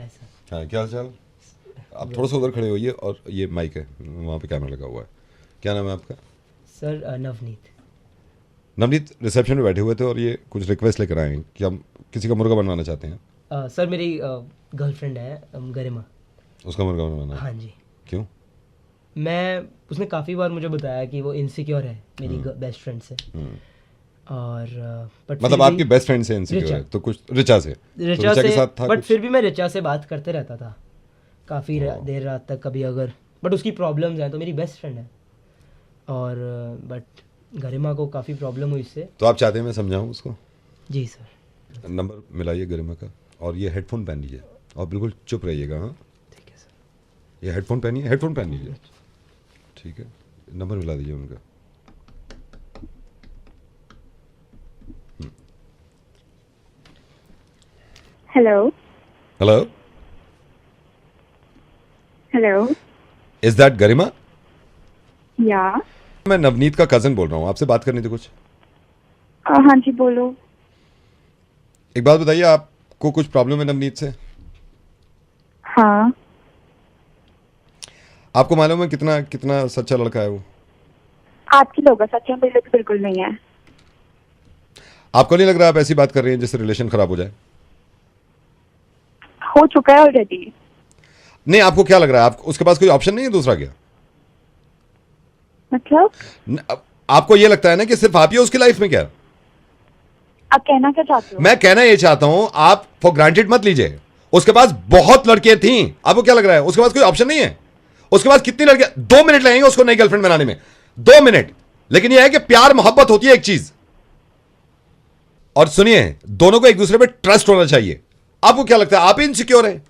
Hi sir. हाँ, क्या हाल चाल? आप थोड़ा सा उधर खड़े होइए और ये माइक है, वहाँ पे कैमरा लगा हुआ है। क्या नाम है आपका? सर नवनीत। नवनीत रिसेप्शन में बैठे हुए थे और ये कुछ रिक्वेस्ट लेकर आए हैं कि हम किसी का मुर्गा बनवाना चाहते हैं। सर मेरी गर्लफ्रेंड है गरिमा। उसका मुर्गा बनवाना है? हाँ जी। क्यों? उसने काफ़ी बार मुझे बताया कि वो इनसिक्योर है मेरी बेस्ट फ्रेंड से। और बट मतलब आपकी बेस्ट फ्रेंड से इनसिक्योर रिचा। है तो कुछ रिचा से? तो रिचा के से साथ था बट कुछ? फिर भी मैं रिचा से बात करते रहता था काफ़ी देर रात तक कभी अगर, बट उसकी प्रॉब्लम्स हैं तो मेरी बेस्ट फ्रेंड है। और बट गरिमा को काफ़ी प्रॉब्लम हुई इससे। तो आप चाहते हैं मैं समझाऊं उसको? जी सर। नंबर मिलाइए गरिमा का और ये हेडफोन पहन लीजिए और बिल्कुल चुप रहिएगा। हाँ, ठीक है सर। ये हेडफोन पहनिए, हेडफोन पहन लीजिए। ठीक है, नंबर मिला दीजिए उनका। Hello. Hello, Hello. Is that Garima? Yeah. मैं नवनीत का कजन बोल रहा हूँ, आपसे बात करनी थी कुछ। हाँ जी बोलो। एक बात बताइए, आपको कुछ प्रॉब्लम है नवनीत से? हाँ। आपको मालूम है कितना कितना सच्चा लड़का है वो? आपकी लोग सच्चा मेरे लिए तो बिल्कुल नहीं है। आपको नहीं लग रहा आप ऐसी बात कर रही हैं जिससे रिलेशन खराब हो जाए? हो चुका है ऑलरेडी। नहीं, आपको क्या लग रहा है, आप उसके पास कोई ऑप्शन नहीं है दूसरा क्या? मतलब आपको ये लगता है ना कि सिर्फ आप ही हो उसकी लाइफ में क्या? आप कहना क्या चाहते हो? मैं कहना ये चाहता हूं, आप फॉर ग्रांटेड मत लीजिए। उसके पास बहुत लड़कियां थी, आपको क्या लग रहा है उसके पास कोई ऑप्शन नहीं है? उसके पास कितनी लड़कियां, 2 मिनट लगेंगे उसको नई गर्लफ्रेंड बनाने में, 2 मिनट। लेकिन यह है कि प्यार मोहब्बत होती है एक चीज। और सुनिए, दोनों को एक दूसरे पे ट्रस्ट होना चाहिए। आपको क्या लगता है आप इनसिक्योर है,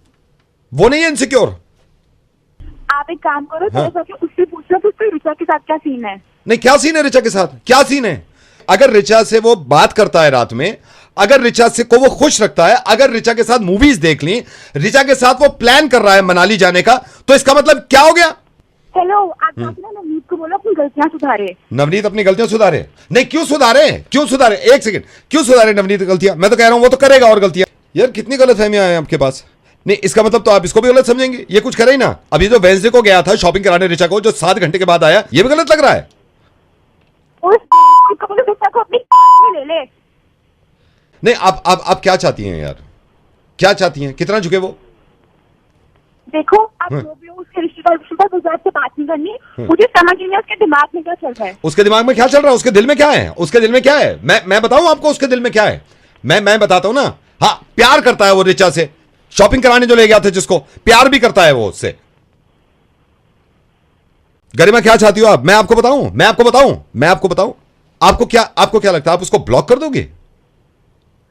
वो नहीं है इनसिक्योर? आप एक काम करो, हाँ। थोड़ा सा उससे पूछना कि उसके रिचा के साथ क्या सीन है। नहीं, क्या सीन है रिचा के साथ? क्या सीन है? अगर रिचा से वो बात करता है रात में, अगर रिचा से को वो खुश रखता है, अगर रिचा के साथ मूवीज देख ली, रिचा के साथ वो प्लान कर रहा है मनाली जाने का, तो इसका मतलब क्या हो गया? हेलो, आप जाके ना नवनीत को बोलो अपनी गलतियां सुधारे। नवनीत अपनी गलतियां सुधारे? नहीं, क्यों सुधारे? क्यों सुधारे? एक सेकंड, क्यों सुधारे नवनीत गलतियां? मैं तो कह रहा हूं वो तो करेगा और गलतियां। यार कितनी गलत फहमियां हैं आपके पास। नहीं, इसका मतलब तो आप इसको भी गलत समझेंगे, ये कुछ करे ही ना। अभी जो वेंसडे को गया था शॉपिंग कराने रिचा को, जो 7 घंटे के बाद आया, ये भी गलत लग रहा है? उसको बोलो रिचा को अपनी में ले ले। नहीं, आप क्या चाहती हैं यार? क्या चाहती हैं? कितना झुके वो? देखो, आप जो भी हो उसके रिश्तेदार मुझे आपसे बात नहीं करनी। मुझे समझ नहीं है उसके दिमाग में क्या चल रहा है। उसके दिमाग में क्या चल रहा है? उसके दिल में क्या है? उसके दिल में क्या है? मैं बताऊं आपको उसके दिल में क्या है? मैं बताता हूं ना। हाँ, प्यार करता है वो रिचा से। शॉपिंग कराने जो ले गया था जिसको, प्यार भी करता है वो उससे। गरिमा क्या चाहती हो आप? मैं आपको बताऊं, आपको क्या लगता है आप उसको ब्लॉक कर दोगे?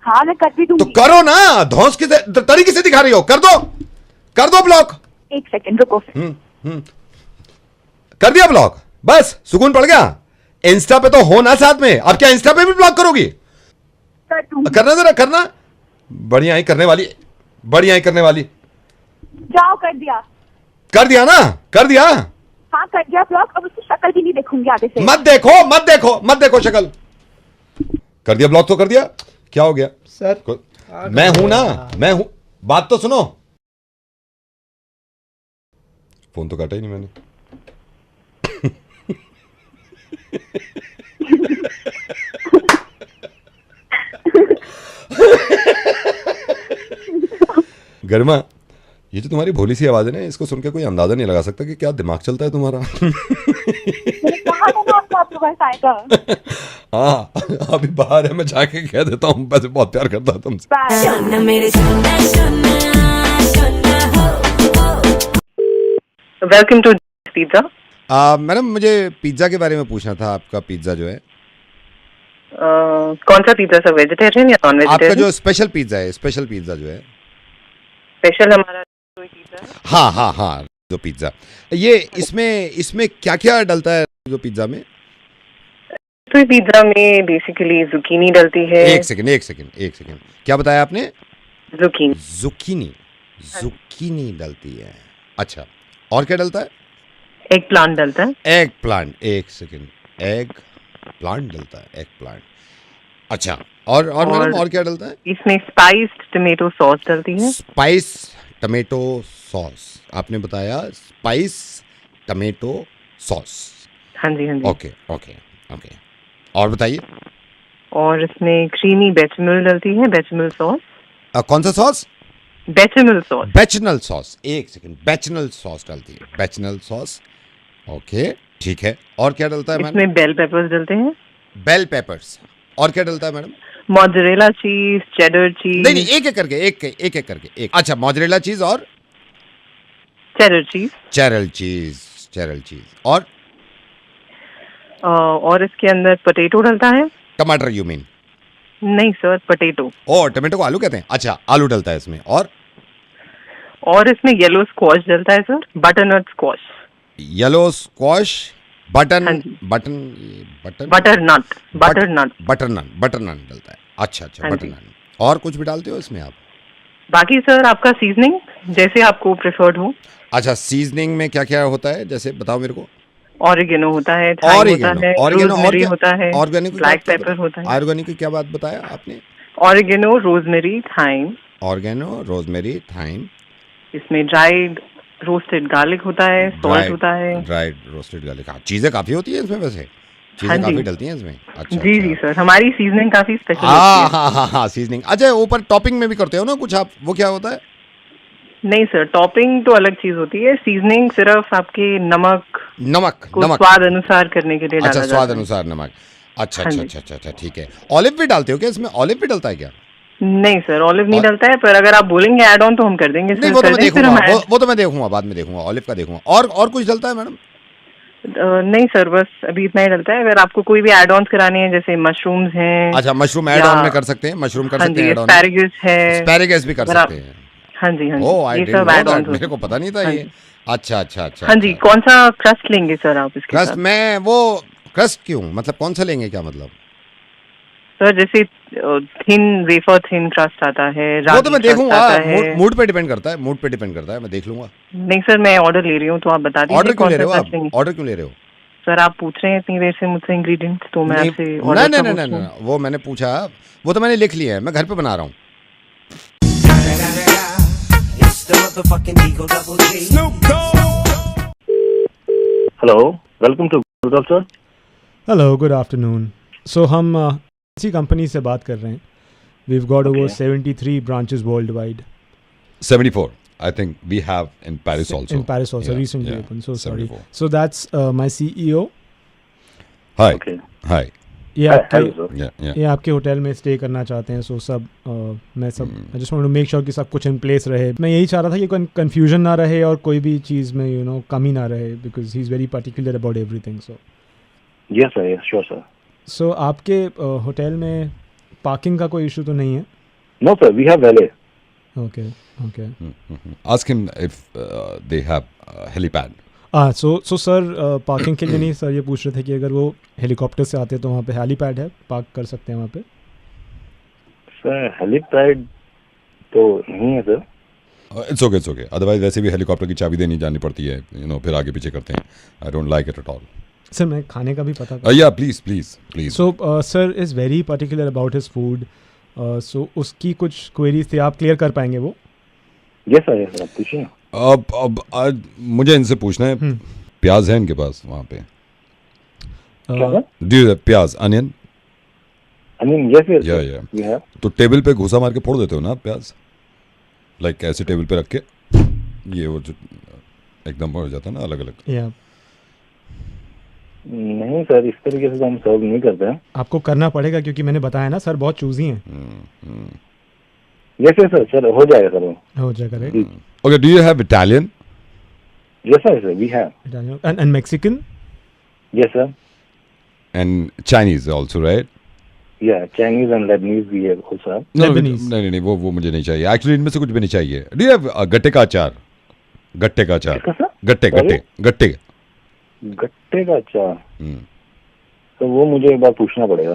हाँ, मैं कर भी तो दूंगी। करो ना, धौंस की तरीके से दिखा रही हो, कर दो ब्लॉक। एक सेकंड रुको। कर दिया ब्लॉक, बस सुकून पड़ गया। इंस्टा पे तो हो ना साथ में, अब क्या इंस्टा पे भी ब्लॉक करोगी? कर दूंगी। करना जरा, करना। बढ़िया ही करने वाली, जाओ, कर दिया। कर दिया ना, कर दिया। हाँ, कर दिया ब्लॉक। अब उसकी शक्ल भी नहीं देखूंगी आगे से। मत देखो शक्ल। कर दिया ब्लॉक तो कर दिया, क्या हो गया सर मैं हूं ना, मैं हूं। बात तो सुनो। फोन तो काटा ही नहीं मैंने। गरिमा, ये जो तुम्हारी भोली सी आवाज है ना, इसको सुन के कोई अंदाजा नहीं लगा सकता कि क्या दिमाग चलता है तुम्हारा। मैंने कहा था ना आपको आपके पास आएगा। हाँ, अभी बाहर है, मैं जाके कह देता हूँ, वैसे बहुत प्यार करता है तुमसे। Welcome to pizza. मैडम, मुझे पिज्जा के बारे में पूछना था। आपका पिज्जा जो है, कौन सा पिज्जा सर, वेजिटेरियन या नॉन आपका वेजिटेरियन? जो स्पेशल पिज्जा जो है। स्पेशल हमारा कोई पिज्जा है। हाँ, जो पिज्जा ये, इसमें क्या क्या डलता है जो पिज्जा में? तो पिज्जा में बेसिकली जुकीनी डलती है। एक सेकंड, क्या बताया आपने? जुकीनी। जुकीनी डलती है। अच्छा, और क्या डलता है? एग प्लांट डलता है। एग प्लांट, एक सेकंड, एग प्लांट डलता है, एग प्लांट। अच्छा, और मैडम और क्या डलता है? इसमें स्पाइस्ड टमेटो सॉस डलती है। स्पाइस टमेटो सॉस, आपने बताया स्पाइस टमेटो सॉस। हाँ जी, हाँ जी। ओके ओके ओके, और बताइए। और इसमें क्रीमी बेचमेल डलती है, बेचमेल सॉस। कौन सा sauce? Bechamel sauce. Bechamel sauce, एक सेकंड, बेचनल सॉस डालती है, बेचनल सॉस। ओके ठीक है, और क्या डलता है मैडम? इसमें बेल पेपर्स डलते हैं। बेल पेपर्स, और क्या डलता है मैडम? मोज़रेला चीज, चेडर चीज। नहीं एक एक करके, एक करके, एक। अच्छा, मोज़रेला चीज और चेडर चीज। चेरल चीज और इसके अंदर पोटैटो डलता है। टमाटर यू मीन? नहीं सर, पोटैटो। ओ, टमाटो को आलू कहते हैं। अच्छा, आलू डलता है इसमें, और इसमें येलो स्क्वॉश डलता है sir, butternut squash. Yellow squash, button हाँ जी। बटन बटरनट बटरनट डलता है। अच्छा अच्छा, हाँ जी। बटरनट। और कुछ भी डालते हो इसमें आप? बाकी सर आपका सीजनिंग जैसे आपको प्रेफर्ड हो। अच्छा, सीजनिंग में क्या क्या होता है, जैसे बताओ मेरे को। ऑरिगेनो होता है, थाइम होता है, रोजमेरी होता है, ऑर्गेनिक ब्लैक पेपर होता है। ऑर्गेनिक की क्या बात बताया आपने? Oregano, rosemary, thyme. Oregano, rosemary, thyme. इसमें ड्राइड रोस्टेड गार्लिक होता है, सॉल्ट होता है। Dried roasted garlic. हाँ, चीजें काफी होती है इसमें, वैसे चीजें हाँ जी। काफी डलती हैं इसमें। अच्छा जी अच्छा। जी सर, हमारी सीजनिंग काफी स्पेशल हाँ होती है। हाँ हाँ हाँ, सीजनिंग। अच्छा, ऊपर टॉपिंग में भी करते हो ना कुछ आप, वो क्या होता है? नहीं सर, टॉपिंग तो अलग चीज होती है। सीजनिंग सिर्फ आपके नमक को नमक। स्वाद अनुसार करने के लिए अच्छा, डाला स्वाद जाता है। अनुसार नमक। अच्छा हाँ अच्छा जी। अच्छा अच्छा अच्छा, ठीक है। ऑलिव भी डालते हो क्या इसमें? ऑलिव भी डलता है क्या? नहीं सर, ऑलिव नहीं और- डलता है, पर अगर आप बोलेंगे ऐड ऑन तो हम कर देंगे नहीं, सर। वो तो कर मैं दें फिर देखूंगा, हम वो तो मैं देखूंगा, बाद में देखूंगा, ऑलिव का देखूंगा। और कुछ डलता है मैडम? नहीं सर, बस अभी इतना ही डलता है। अगर आपको कोई भी एड ऑन कराने हैं, जैसे मशरूम्स हैं। अच्छा, मशरूम ऐड या- ऑन में कर सकते हैं, मशरूम कर हाँ सकते जी, हैं ऐड ऑन। एस्पैरेगस है। एस्पैरेगस भी कर अगर आप- सकते हैं। हाँ जी, हाँ ओह, आई जी, ये डिडंट सब नो एड ऑन दैट, मेरे को पता नहीं था हाँ ये। जी। अच्छा अच्छा अच्छा। हाँ जी, अच्छा। कौन सा क्रस्ट लेंगे सर आप इसके क्रस्ट साथ? में वो क्रस्ट क्यों, मतलब कौन सा लेंगे, क्या मतलब? सर जैसे थिन वेफर थिन क्रस्ट आता है, वो रागी तो मैं क्रस्ट देखूंगा, आता है। मूड पे डिपेंड करता है, मूड पे डिपेंड करता है, मैं देख लूंगा। नहीं सर, मैं ऑर्डर ले रही हूँ, तो आप बता ऑर्डर दीजिए क्यों कौन ले सा रहे हो क्रस्ट आप? लेंगे। ऑर्डर क्यों ले रहे हो? सर आप पूछ रहे हैं इतनी देर से मुझसे इंग्रेडिएंट्स, तो मैं नहीं आपसे नहीं ऑर्डर नहीं नहीं नहीं, वो मैंने पूछा, वो तो मैंने लिख लिया है, मैं घर पे बना रहा हूँ। Hello, welcome to Google sir. Hello, good afternoon. So हम इसी कंपनी से बात कर रहे हैं। We've got over 73 branches world wide 74 I think we have in Paris also. in Paris also, Yeah, recently yeah, opened. So sorry. 74. So that's my CEO. Hi. Okay. Hi. ये Hello आपके sir. Yeah, yeah. ये आपके hotel में stay करना चाहते हैं। सो सब मैं सब I just want to make sure कि सब कुछ इन प्लेस रहे। मैं यही चाह रहा था कि कोई कंफ्यूजन ना रहे और कोई भी चीज़ में कमी ना रहे, because he is very particular about everything. Yes sir, yes, sure sir. सो आपके होटल में पार्किंग का कोई इशू तो नहीं है? No sir, we have valet. Okay okay. Ask him if they have helipad. So sir parking के लिए नहीं सर, ये पूछ रहे थे कि अगर वो हेलीकॉप्टर से आते तो वहाँ पे हेलीपैड है, पार्क कर सकते हैं वहाँ पे? Sir, helipad तो नहीं है sir. It's okay, it's okay. Otherwise वैसे भी हेलीकॉप्टर की चाबी देनी जानी पड़ती है, फिर आगे पीछे करते हैं। I don't like it at all. Sir मैं खाने का भी पता Yeah, please. So sir is very particular about his food. So उसकी कुछ क्वेरीज थी, आप क्लियर कर पाएंगे वो? Yes sir, yes sir, आप पूछिए। अब आज मुझे इनसे पूछना है, प्याज है इनके पास वहाँ पे? क्या है? Do you have प्याज, onion? I mean, yes yes, Yeah, sir. yeah. We have. तो टेबल पे घुसा मार के फोड़ देते हो ना आप प्याज? लाइक ऐसे टेबल पे रख के, ये वो जो एकदम हो जाता है ना, अलग अलग। या नहीं सर, इस तरीके से तो हम सर्व नहीं करते हैं। आपको करना पड़ेगा क्योंकि मैंने बताया ना सर, बहुत चूजी हैं। Yes yes sir, सर हो जाएगा सर वो। हो जाएगा right. Okay, do you have Italian? Yes sir, we have. And Mexican? Yes sir. And Chinese also, right? Yeah, Chinese and Lebanese we have also have. Lebanese. नहीं, वो मुझे नहीं चाहिए। एक्चुअली इनमें से कुछ भी नहीं चाहिए। Do you have गट्टे का अचार? गट्टे का अचार। किसका सर? गट्टे। गट्टे का अचार। हम्म। तो वो मुझे एक बार पूछना पड़ेगा।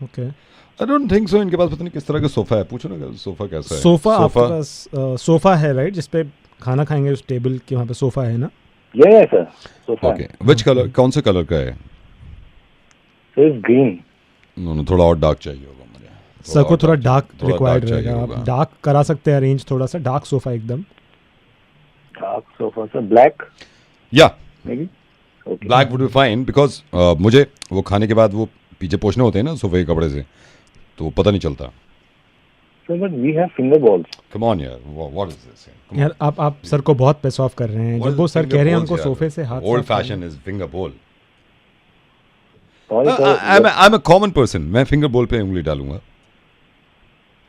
Okay. I don't think so. इनके पास पता नहीं किस तरह का सोफा है, पूछो ना सोफा कैसा है। सोफा आपके पास सोफा है राइट, जिसपे खाना खाएंगे, उस टेबल के वहाँ पे सोफा है ना? Yeah sir, sofa. Okay, which colour, कौन से कलर का है? So it's green. थोड़ा और डार्क चाहिए होगा मुझे। सर को थोड़ा डार्क थोड़ा रिक्वायर्ड dark चाहिए रहेगा, होगा। आप डार्क करा सकते हैं अरेंज, थोड़ा सा डार्क सोफा एकदम। डार्क सोफा सर, ब्लैक या may be. Okay black would be fine because मुझे वो खाने के बाद वो पीछे पोछने होते हैं ना सोफे के कपड़े से, तो वो पता नहीं चलता। Sir but we have finger balls. Come on यार, व्हाट इज दिस यार आप सर को बहुत पेस ऑफ कर रहे हैं जब वो सर कह रहे हैं हमको सोफे से हाथ ओल्ड साफ करना। फैशन इज फिंगर बोल। Sorry I am a common person, मैं फिंगर बोल पे उंगली डालूंगा।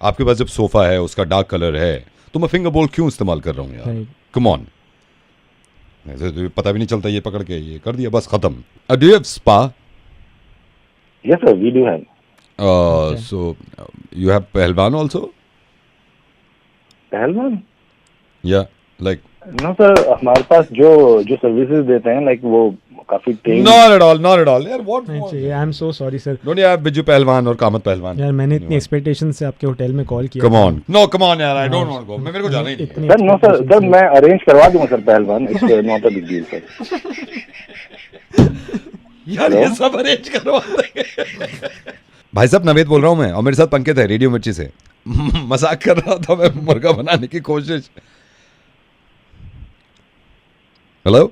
आपके पास जब सोफा है उसका डार्क कलर है तो मैं फिंगर बोल क्यों इस्तेमाल कर रहा हूँ यार? Right. कम ऑन, ऐसे तो पता भी नहीं चलता, ये पकड़ के ये कर दिया बस खत्म। Do you have spa? Yes sir we do have. So you have पहलवान आल्सो? पहलवान? या लाइक नो सर, हमारे पास जो सर्विसेज देते हैं लाइक वो काफी ट्रेन। नॉट एट ऑल यार, व्हाट नहीं चाहिए। I am so sorry sir. Don't you have Biju पहलवान और कामत पहलवान? यार मैंने इतनी एक्सपेक्टेशन से आपके होटल में कॉल किया। Come on, no come on यार, I don't want to go, मेरे को जाना ही नहीं है। इतनी sir no sir, expectations sir से- मैं अरेंज करवा दूंगा सर पहलवान, it's not a big deal sir. यार ये सब अरेंज करवा देंगे। भाई साहब नवेद बोल रहा हूँ मैं, और मेरे साथ पंकज है रेडियो मिर्ची से। मजाक कर रहा था मैं, मुर्गा बनाने की कोशिश। हेलो,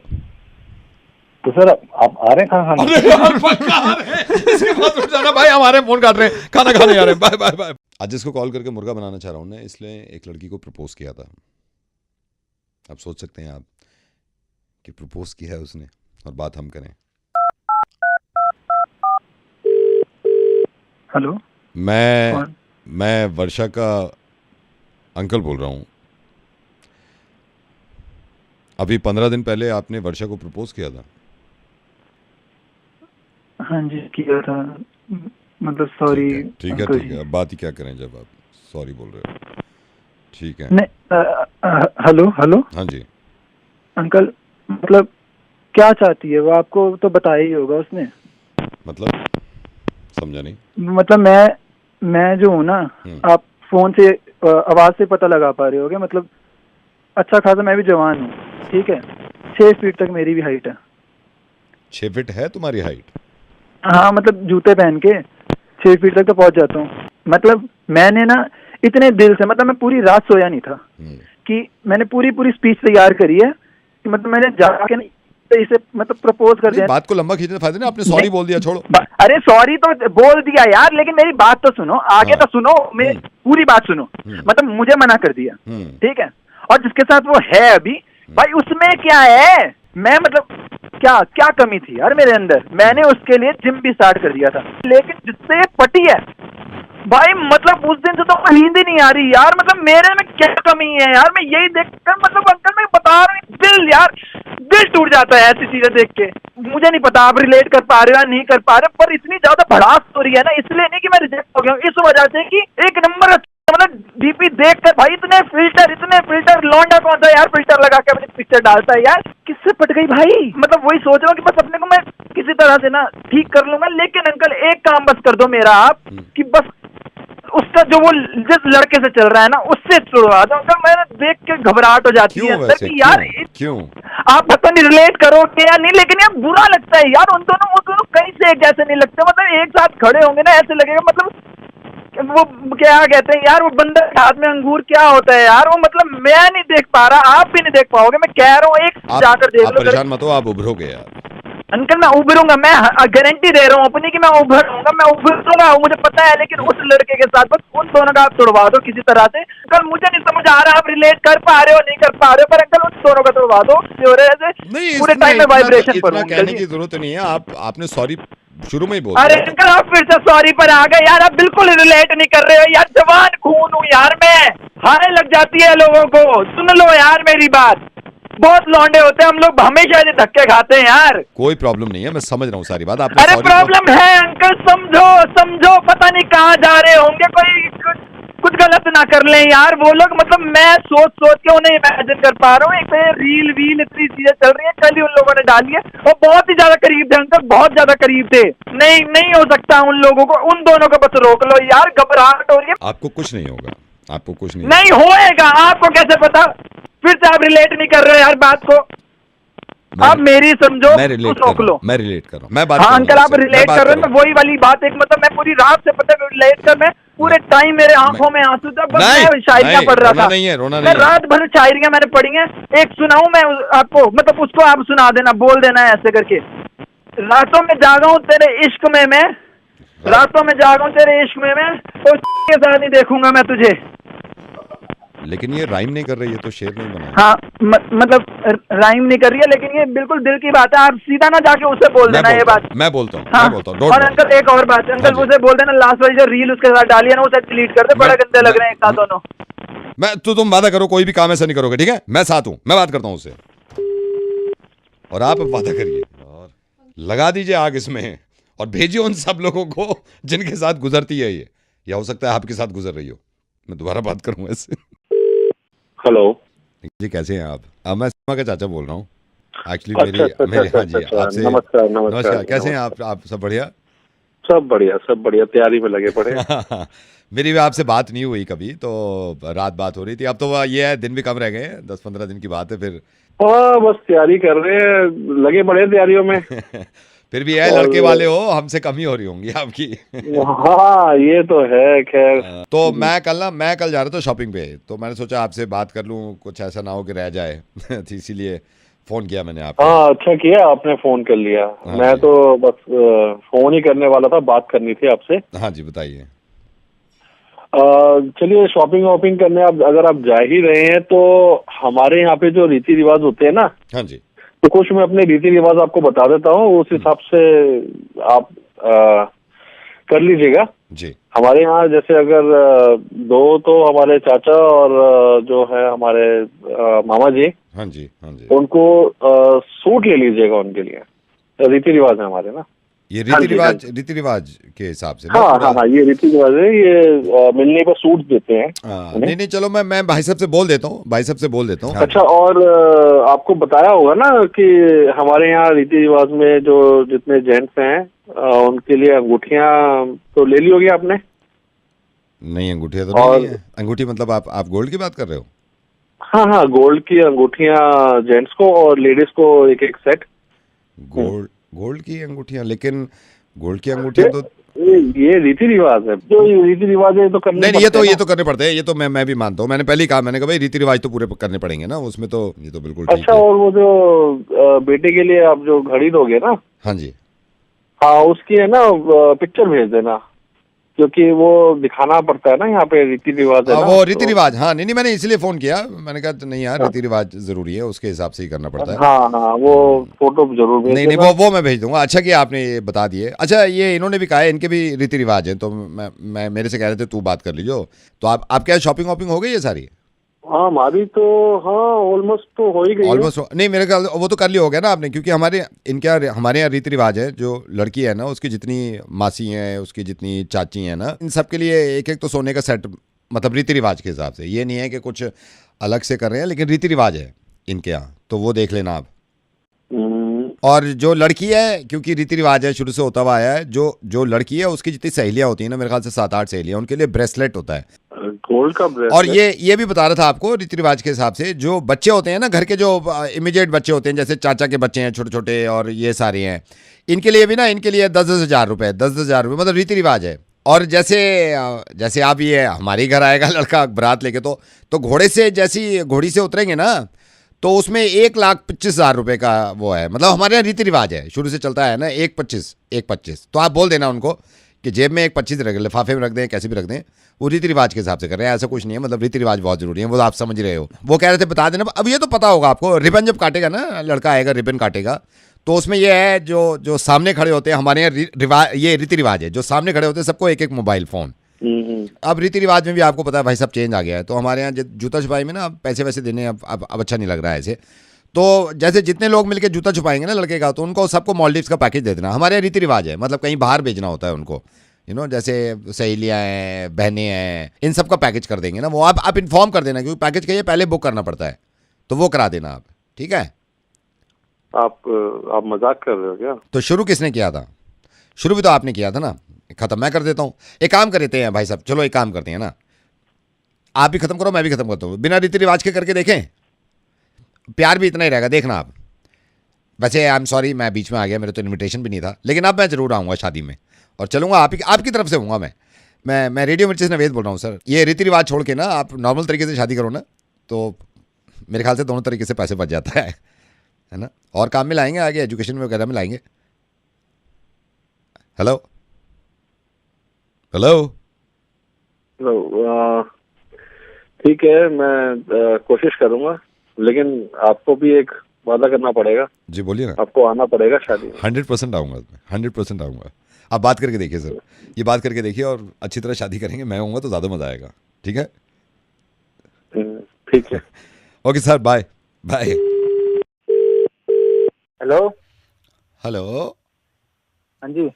तो सर आप आ रहे हैं खाना खाने? अरे यार पक्का आ रहे हैं, इसके बाद उठ जाना भाई, हमारे फोन काट रहे हैं, खाना खाने आ रहे हैं, बाय बाय बाय। आज जिसको कॉल करके मुर्गा बनाना चाह रहा हूँ ना, इसलिए एक लड़की को प्रपोज किया था। अब सोच सकते हैं आप कि प्रपोज किया है उसने और बात हम करें। हेलो, मैं वर्षा का अंकल बोल रहा हूँ। अभी 15 दिन पहले आपने वर्षा को प्रपोज किया था। हाँ जी किया था, मतलब सॉरी। ठीक है ठीक है, अब बात ही क्या करें जब आप सॉरी बोल रहे हो। ठीक है। नहीं, हेलो हेलो हाँ जी, अंकल, मतलब क्या चाहती है वो? आपको तो बताया ही होगा उसने। मतलब समझा नहीं। मतलब मैं जो हूँ ना, आप फोन से आवाज से पता लगा पा रहे होगे, मतलब अच्छा खासा मैं भी जवान हूँ, ठीक है। 6 फीट तक मेरी भी हाइट है। 6 फीट है तुम्हारी हाइट? हाँ, मतलब जूते पहन के 6 फीट तक तो पहुंच जाता हूँ। मतलब मैंने ना इतने दिल से, मतलब मैं पूरी रात सोया नहीं था कि मैंने पूरी स्पीच तैयार करी है कि मतलब मैंने जाके ना इसे मतलब प्रपोज कर दिया। बात को लंबा खींचने फायदा नहीं, आपने सॉरी बोल दिया, छोड़ो। अरे सॉरी तो बोल दिया यार, लेकिन मेरी बात तो सुनो, आगे तो सुनो, मेरी पूरी बात सुनो। मतलब मुझे मना कर दिया, ठीक है, और जिसके साथ वो है अभी, भाई उसमें क्या है? मैं मतलब क्या कमी थी यार मेरे अंदर? मैंने उसके लिए जिम भी स्टार्ट कर दिया था, लेकिन जिससे पटी है भाई, मतलब उस दिन से तो नींद ही नहीं आ रही यार। मतलब मेरे में क्या कमी है यार? मैं यही देखकर, मतलब अंकल मैं बता रहा हूँ, दिल यार दिल टूट जाता है ऐसी चीजें देख के। मुझे नहीं पता आप रिलेट कर पा रहे हो या नहीं कर पा रहे, पर इतनी ज्यादा भड़ास हो रही है ना, इसलिए नहीं कि मैं रिजेक्ट हो गया हूँ, इस वजह से कि एक नंबर मतलब डीपी देख कर भाई, इतने फिल्टर लौंडा कौन सा यार फिल्टर लगा के अपनी पिक्चर डालता है यार? किससे पट गई भाई? मतलब वही सोच रहा हूँ कि बस अपने को मैं किसी तरह से ना ठीक कर लूंगा, लेकिन अंकल एक काम बस कर दो मेरा आप, कि बस उसका जो वो जिस लड़के से चल रहा है ना, उससे छुड़वा दो अंकल। मैंने देख के घबराहट हो जाती है अंदर कि यार क्यों? आप पता नहीं रिलेट करोगे या नहीं, लेकिन यार बुरा लगता है यार। वो दोनों कहीं से एक जैसे नहीं लगते, मतलब एक साथ खड़े होंगे ना ऐसे लगेगा, मतलब वो क्या कहते हैं यार, वो बंदर के हाथ में अंगूर क्या होता है यार? वो मतलब मैं नहीं देख पा रहा, आप भी नहीं देख पाओगे। मैं कह रहा हूँ एक जाकर देख लो। परेशान मत हो, आप उभरोगे यार अंकल, मैं उभरूंगा, मैं गारंटी दे रहा हूँ अपनी कि मैं उभरूंगा, मैं उभरूंगा, मुझे पता है। लेकिन उस लड़के के साथ बस उन दोनों का आप तोड़वा दो किसी तरह से। अंकल मुझे नहीं समझ आ रहा आप रिलेट कर पा रहे हो नहीं कर पा रहे हो, पर अंकल उन दोनों का तोड़वा दो। पूरे टाइम में वाइब्रेशन पर कहने की जरूरत नहीं है, आपने सॉरी शुरू में ही बोल अरे दिया। अंकल आप फिर से सॉरी पर आ गए यार, आप बिल्कुल रिलेट नहीं कर रहे हो यार। जवान खून हूँ यार मैं, हाय लग जाती है लोगों को। सुन लो यार मेरी बात, बहुत लौंडे होते हैं हम लोग, हमेशा ये धक्के खाते हैं यार। कोई प्रॉब्लम नहीं है, मैं समझ रहा हूँ सारी बात। आपने अरे प्रॉब्लम है अंकल, समझो, पता नहीं कहाँ जा रहे होंगे, कोई कुछ गलत ना कर लें यार वो लोग। मतलब मैं सोच के उन्हें इमेजिन कर पा रहा हूँ, एक रील इतनी चीजें चल रही है, कल ही उन लोगों ने डाली है, और बहुत ही ज्यादा करीब थे अंकल, बहुत ज्यादा करीब थे। नहीं हो सकता उन लोगों को, उन दोनों को बस रोक लो यार, घबराहट हो रही है। आपको कुछ नहीं होगा, आपको कुछ नहीं नहीं होएगा, आपको कैसे पता? फिर से आप रिलेट नहीं कर रहे हो यार बात को। आप मेरी समझो, मैं तू रिलेट सोच लो। मैं रिलेट कर रहा हूँ, मैं बात हाँ कर रहा हूँ अंकल, आप उससे, मैं रिलेट बात कर रहे हो, रहा मैं वही वाली बात, एक मतलब मैं पूरी रात से पता रिलेट कर, मैं पूरे टाइम मेरे आंखों में आंसू था, बस नहीं, मैं शायरियां नहीं, पढ़ रहा रोना था। नहीं है, रोना मैं नहीं है। रात भर शायरियां मैंने पढ़ी हैं, एक सुनाऊं मैं आपको, मतलब उसको आप सुना देना, बोल देना है ऐसे करके। रातों में जागा हूँ तेरे इश्क में मैं, रातों में जागा हूँ तेरे इश्क में मैं, तो के साथ नहीं देखूंगा मैं तुझे। लेकिन ये राइम नहीं कर रही है, तो शेर नहीं बना है। हाँ मतलब राइम नहीं कर रही है, लेकिन ये बिल्कुल दिल की बात है, आप सीधा ना जाके उसे बोल देना ये बात। मैं बोलता हूँ, हाँ, मैं बोलता हूँ, don't और worry। अंकल एक और बात है, हाँ अंकल जी। उसे बोल देना लास्ट वाली जो रील उसके साथ डाली है ना, उसे डिलीट कर दे, बड़े गंदे लग रहे हैं एक साथ दोनों। तुम वादा करो कोई भी काम ऐसा नहीं करोगे, ठीक है? मैं साथ हूँ, मैं बात करता हूँ उससे, और आप वादा करिए और लगा दीजिए आग इसमें, और भेजिए उन सब लोगों को जिनके साथ गुजरती है ये, या हो सकता है आपके साथ गुजर रही हो। मैं दोबारा बात करूंगा इससे। हेलो जी कैसे हैं आप? मैं सीमा का चाचा बोल रहा हूँ एक्चुअली। अच्छा, मेरे हाँ जी, अच्छा, आपसे नमस्कार नमस्कार। कैसे हैं आप? सब बढ़िया? सब बढ़िया, तैयारी में लगे पड़े। मेरी भी आपसे बात नहीं हुई कभी, तो रात बात हो रही थी। अब तो ये है, दिन भी कम रह गए हैं, 10-15 दिन की बात है फिर। हाँ बस तैयारी कर रहे हैं, लगे पड़े हैं तैयारियों में। फिर भी है, लड़के वाले हो, हमसे कम ही हो रही होंगी आपकी। हाँ ये तो है, खैर। तो मैं कल जा रहा था शॉपिंग पे, तो मैंने सोचा आपसे बात कर लूं, कुछ ऐसा ना हो कि रह जाए। तो इसीलिए फोन किया मैंने आपको। हाँ अच्छा किया आपने फोन कर लिया। हाँ मैं जी। तो बस फोन ही करने वाला था, बात करनी थी आपसे। हाँ जी बताइए। चलिए शॉपिंग वॉपिंग करने आप अगर आप जा ही रहे हैं, तो हमारे यहाँ पे जो रीति रिवाज होते हैं ना, हाँ जी। तो कुछ मैं अपने रीति रिवाज आपको बता देता हूँ, उस हिसाब से आप कर लीजिएगा। जी। हमारे यहाँ जैसे अगर दो तो हमारे चाचा और जो है हमारे मामा जी, हाँ जी। हाँ जी। उनको सूट ले लीजिएगा उनके लिए, रीति रिवाज है हमारे ना। ये हाँ रीति रिवाज के हिसाब से ना हाँ पूरा? हाँ, ये रीति रिवाज है, ये मिलने पर सूट देते हैं। नहीं चलो मैं भाई साहब से बोल देता हूँ, अच्छा, और आपको बताया होगा ना कि हमारे यहाँ रीति रिवाज में जो जितने जेंट्स हैं उनके लिए अंगूठियां तो ले ली होगी आपने? नहीं अंगूठिया तो नहीं है। अंगूठी मतलब आप गोल्ड की बात कर रहे हो? हाँ, गोल्ड की अंगूठियां जेंट्स को और लेडीज को एक एक सेट। गोल्ड की अंगूठियां, लेकिन गोल्ड की अंगूठियां तो ये रीति रिवाज है, जो रीति रिवाज है तो करने नहीं, ये तो करने पड़ते हैं, ये तो मैं भी मानता हूँ। मैंने पहले ही कहा, मैंने कहा भाई रीति रिवाज तो पूरे करने पड़ेंगे ना उसमें, तो ये तो बिल्कुल ठीक अच्छा है। और वो जो बेटे के लिए आप जो घड़ी दोगे ना, हाँ जी, हाँ उसकी है ना पिक्चर भेज देना, क्योंकि वो दिखाना पड़ता है ना यहाँ पे रीति रिवाज है ना, वो रीति रिवाज। हाँ नहीं मैंने इसलिए फोन किया, मैंने कहा नहीं यार रीति रिवाज जरूरी है, उसके हिसाब से ही करना पड़ता है। हाँ वो फोटो जरूर भेज नहीं वो मैं भेज दूंगा। अच्छा किया आपने ये बता दिए। अच्छा ये इन्होंने भी कहा है इनके भी रीति रिवाज है, तो मैं मेरे से कह रहे थे तू बात कर लीजिए। तो आप क्या शॉपिंग वॉपिंग हो गई है सारी? हाँ हमारी तो हाँ ऑलमोस्ट तो हो ही गई है। ऑलमोस्ट नहीं, मेरे ख्याल वो तो कर लिया हो गया ना आपने, क्योंकि हमारे यहाँ रीति रिवाज है, जो लड़की है ना उसकी जितनी मासी हैं, उसकी जितनी चाची हैं ना, इन सब के लिए एक एक तो सोने का सेट, मतलब रीति रिवाज के हिसाब से। ये नहीं है कि कुछ अलग से कर रहे हैं, लेकिन रीति रिवाज है इनके यहाँ, तो वो देख लेना आप। और जो लड़की है, क्योंकि रीति रिवाज है शुरू से होता हुआ आया है, जो लड़की है उसकी जितनी सहेलियां होती हैं ना, मेरे ख्याल से 7-8 सहेलियां, उनके लिए ब्रेसलेट होता है, गोल्ड का ब्रेसलेट। और ये भी बता रहा था आपको रीति रिवाज के हिसाब से, जो बच्चे होते हैं ना घर के, जो इमीडिएट बच्चे होते हैं, जैसे चाचा के बच्चे हैं छोटे छोटे और ये सारे हैं, इनके लिए भी ना, इनके लिए 10,000 रुपये, 10,000 रुपये मतलब रीति रिवाज है। और जैसे आप ये हमारे घर आएगा लड़का बारात लेके, तो घोड़े से, जैसी घोड़ी से उतरेंगे ना, तो उसमें 1,25,000 रुपये का वो है, मतलब हमारे यहाँ रीति रिवाज है, शुरू से चलता है ना 1,25,000। तो आप बोल देना उनको कि जेब में 1,25,000 रख, लिफाफे में रख दें, कैसे भी रख दें, वो रीति रिवाज के हिसाब से कर रहे हैं, ऐसा कुछ नहीं है। मतलब रीति रिवाज बहुत जरूरी है, वो आप समझ रहे हो। वो कह रहे थे बता देना, अब ये तो पता होगा आपको, रिबन जब काटेगा ना लड़का आएगा, रिबन काटेगा, तो उसमें ये है जो सामने खड़े होते हैं, हमारे यहाँ ये रीति रिवाज है, जो सामने खड़े होते हैं सबको एक मोबाइल फोन। अब रीति रिवाज में भी आपको पता है भाई सब चेंज आ गया है, तो हमारे यहाँ जूता छुपाई में ना पैसे वैसे देने अब अच्छा नहीं लग रहा है ऐसे। तो जैसे जितने लोग मिलकर जूता छुपाएंगे ना लड़के का, तो उनको सबको मॉलडीव्स का पैकेज दे देना। हमारे यहाँ रीति रिवाज है, मतलब कहीं बाहर भेजना होता है उनको, जैसे सहेलियाँ हैं, बहनें हैं, इन सब का पैकेज कर देंगे ना वो। आप इन्फॉर्म कर देना, क्योंकि पैकेज का ये पहले बुक करना पड़ता है, तो वो करा देना आप, ठीक है? आप मजाक कर रहे हो क्या? तो शुरू किसने किया था? शुरू भी तो आपने किया था ना, खत्म मैं कर देता हूँ। एक काम करते हैं भाई साहब, चलो एक काम करते हैं ना, आप भी खत्म करो, मैं भी खत्म करता हूँ, बिना रीति रिवाज के करके देखें, प्यार भी इतना ही रहेगा, देखना आप। वैसे आई एम सॉरी, मैं बीच में आ गया, मेरे तो इनविटेशन भी नहीं था, लेकिन अब मैं जरूर आऊँगा शादी में और चलूँगा, आपकी तरफ से हूँगा मैं रेडियो मिर्ची से नवेद बोल रहा हूँ सर। ये रीति रिवाज छोड़ के ना आप नॉर्मल तरीके से शादी करो ना, तो मेरे ख्याल से दोनों तरीके से पैसे बच जाता है ना, और काम में लाएंगे आगे, एजुकेशन वगैरह में लाएंगे। हेलो हेलो हेलो, ठीक है, मैं कोशिश करूंगा, लेकिन आपको भी एक वादा करना पड़ेगा। जी बोलिए ना। आपको आना पड़ेगा शादी में। 100% आऊँगा, 100% आऊँगा। आप बात करके देखिए सर, ये बात करके देखिए और अच्छी तरह शादी करेंगे, मैं आऊँगा तो ज़्यादा मज़ा आएगा। ठीक है, ठीक है, okay sir, bye bye. Hello hello हाँ जी,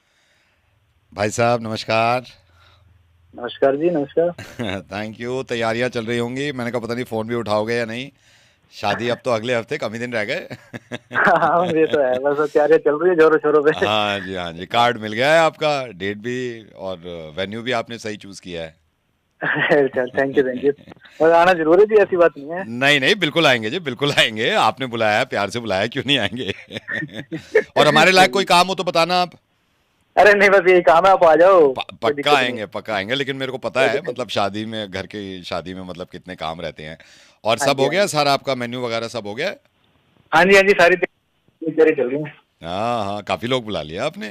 भाई साहब नमस्कार। नमस्कार जी, नमस्कार। Thank you. तैयारियां चल रही होंगी, मैंने कहा पता नहीं फ़ोन भी उठाओगे या नहीं। शादी अब तो अगले हफ्ते, कम ही दिन रह गए। हाँ ये तो है, बस तैयारियां चल रही है जोरों शोरों पे। हाँ जी हाँ जी, कार्ड मिल गया है आपका, डेट भी और वेन्यू भी आपने सही चूज़ किया है। Thank you. और आना जरूरी भी, ऐसी बात नहीं है। नहीं नहीं, बिल्कुल आएंगे जी, बिल्कुल आएंगे। आपने बुलाया है, प्यार से बुलाया, क्यों नहीं आएंगे। और हमारे लायक कोई काम हो तो बताना आप। अरे नहीं, बस यही काम है, आप आ जाओ। पक्का आएंगे, पक्का आएंगे, लेकिन मेरे को पता है मतलब शादी में, घर की शादी में मतलब कितने काम रहते हैं। और सब हो गया सारा, आपका मेन्यू वगैरह सब हो गया? हाँ जी, सारी तैयारी चल रही है। हाँ, काफी लोग बुला लिया आपने।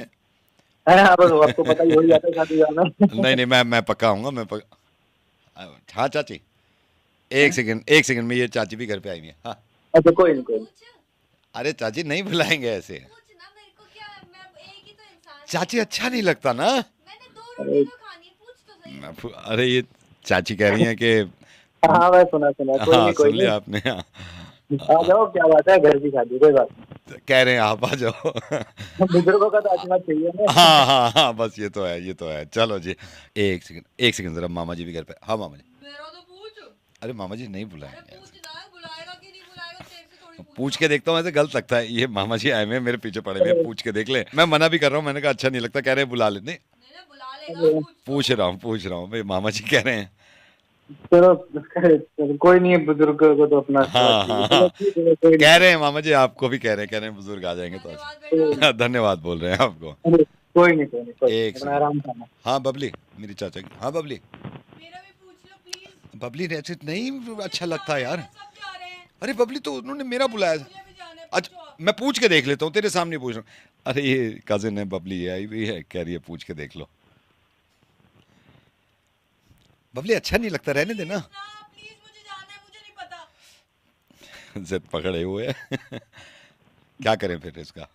हाँ, बस आपको पता ही हो जाता है शादी में। नहीं, मैं पक्का आऊंगा, हाँ चाची, एक सेकंड में, ये चाची भी घर पे आई हुई है। हाँ अच्छा, कोई नहीं। अरे चाची नहीं बुलाएंगे ऐसे, चाची अच्छा नहीं लगता ना। अरे ये चाची कह रही है कि हाँ मैं सुना, हाँ सुन लिया आपने। आ जाओ, क्या बात है, घर की शादी, कोई बात नहीं। कह रहे हैं आप आ जाओ। बुजुर्गों का तो आशीर्वाद चाहिए ना। हाँ, बस ये तो है। चलो जी, एक सेकंड जरा, मामा जी भी घर पे। हाँ मामा जी, अरे मामा जी नहीं बुलाएंगे, पूछ के देखता हूँ, ऐसे गलत लगता है। ये मामा जी आए हुए मेरे पीछे पड़े हुए, पूछ के देख ले। मैं मना भी कर रहा हूँ, मैंने कहा अच्छा नहीं लगता, कह रहे हैं बुला ले। नहीं पूछ रहा हूँ भाई, मामा जी कह रहे हैं। चलो कोई नहीं, बुजुर्ग को तो अपना। हाँ, कह रहे हैं मामा जी, आपको भी कह रहे हैं बुजुर्ग आ जाएंगे तो। धन्यवाद बोल रहे हैं आपको। कोई नहीं, एक आराम से। हाँ बबली, मेरी चाचा की। हाँ बबली ने ऐसे नहीं अच्छा लगता यार। अरे बबली तो उन्होंने मेरा बुलाया। अच्छा मैं पूछ के देख लेता हूँ, तेरे सामने पूछ रहा हूँ। अरे ये कजिन है, बबली आई हुई है, कह रही है पूछ के देख लो। बबली अच्छा नहीं लगता, रहने देना। जिद पकड़े हुए है। क्या करें फिर इसका,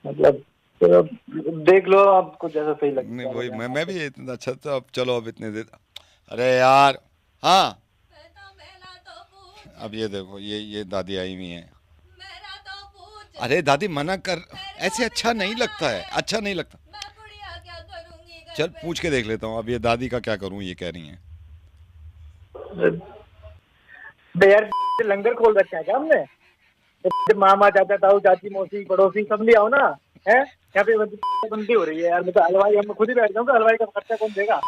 मतलब देख लो आपको जैसा सही लगता है। नहीं वही मैं भी इतना अच्छा, तो अब चलो, अब इतने देर। अरे यार हाँ, अब ये देखो, ये दादी आई हुई है। अरे दादी मना कर, ऐसे अच्छा नहीं लगता है, अच्छा नहीं लगता। चल पूछ के देख लेता हूँ, अब ये दादी का क्या करूँ, ये कह रही हैं। यार लंगर खोल रखा है क्या हमने? मामा, चाचा, ताऊ, चाची, मौसी, पड़ोसी सब ले आओ ना, है यहाँ पे बंदी हो रही है यार। मैं तो हलवाई, हम खुद ही बैठ जाऊंगा, हलवाई का खर्चा कौन देगा?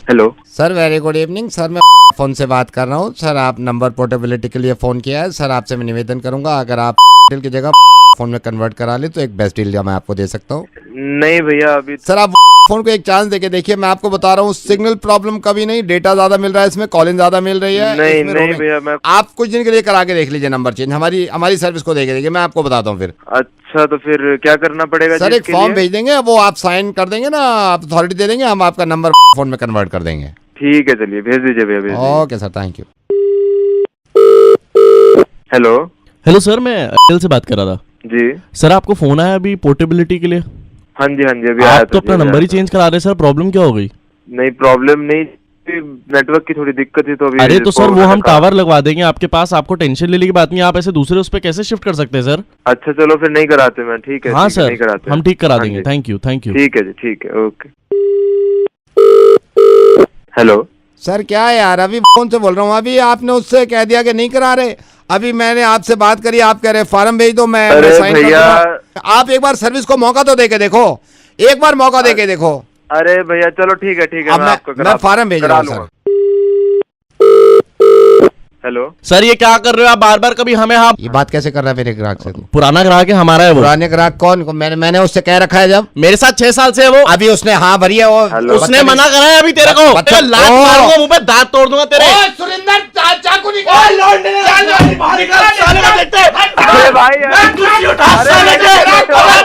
Hello sir, very good evening sir, मैं फ़ोन से बात कर रहा हूँ सर। आप नंबर पोर्टेबिलिटी के लिए फ़ोन किया है सर, आपसे मैं निवेदन करूंगा, अगर आप डील की जगह फ़ोन में कन्वर्ट करा ले तो एक बेस्ट डील मैं आपको दे सकता हूँ। नहीं भैया, अभी सर आप फ़ोन को एक चांस देके देखिए, मैं आपको बता रहा हूँ, सिग्नल प्रॉब्लम कभी नहीं, डेटा ज़्यादा मिल रहा है इसमें, कॉलिंग ज़्यादा मिल रही है। नहीं भैया, मैं आप कुछ दिन के लिए करा के देख लीजिए नंबर चेंज, हमारी सर्विस को देखे देखिए, मैं आपको बताता हूँ फिर। अच्छा, तो फिर क्या करना पड़ेगा सर? एक फॉर्म भेज देंगे, वो आप साइन कर देंगे ना, आप अथॉरिटी दे देंगे, हम आपका नंबर फ़ोन में कन्वर्ट कर देंगे। ठीक है, चलिए भेज दीजिए भैया। Okay sir, thank you. Hello sir, मैं एयरटेल से बात कर रहा था जी। सर, आपको फोन आया अभी पोर्टेबिलिटी के लिए? हाँ जी, अभी आप तो अपना नंबर ही चेंज करा रहे सर, प्रॉब्लम क्या हो गई? नहीं प्रॉब्लम नहीं, नेटवर्क की थोड़ी दिक्कत थी तो अभी। अरे तो सर वो हम टावर लगवा देंगे आपके पास, आपको टेंशन लेने की बात नहीं, आप ऐसे दूसरे उस पे कैसे शिफ्ट कर सकते हैं सर? अच्छा चलो फिर नहीं कराते, मैं ठीक है। हाँ सर, नहीं कराते, हम ठीक करा देंगे। Thank you. ठीक है जी, ठीक है, ओके। हेलो सर, क्या है यार, अभी फोन से बोल रहा हूँ, अभी आपने उससे कह दिया कि नहीं करा रहे, अभी मैंने आपसे बात करी, आप कह रहे फॉर्म भेज दो, मैं साइन कर दूंगा। आप एक बार सर्विस को मौका तो देके देखो, एक बार मौका देके देखो। अरे भैया चलो ठीक है, मैं फॉर्म भेज रहा हूँ सर। हेलो सर ये क्या कर रहे हो आप बार बार कभी हमें हाँ ये बात कैसे कर रहा है मेरे ग्राहक से तू? पुराना ग्राहक है हमारा है वो। पुराने ग्राहक कौन? मैंने उससे कह रखा है जब मेरे साथ 6 साल से है वो। अभी उसने हाँ भरी है वो। उसने मना करा है अभी तेरे को। तेरा लात मारूंगा मुंह पे, दांत तोड़ दूंगा तेरे। सुरेंद्र चाकू निकाल।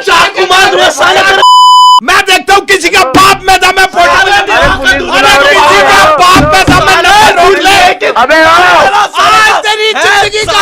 चाकू मार दूंगा साले तेरे। मैं देखता हूँ किसी का बाप में दम है फोटो किसी का बाप में दम है नहीं रोक ले। अबे आज तेरी जिंदगी का।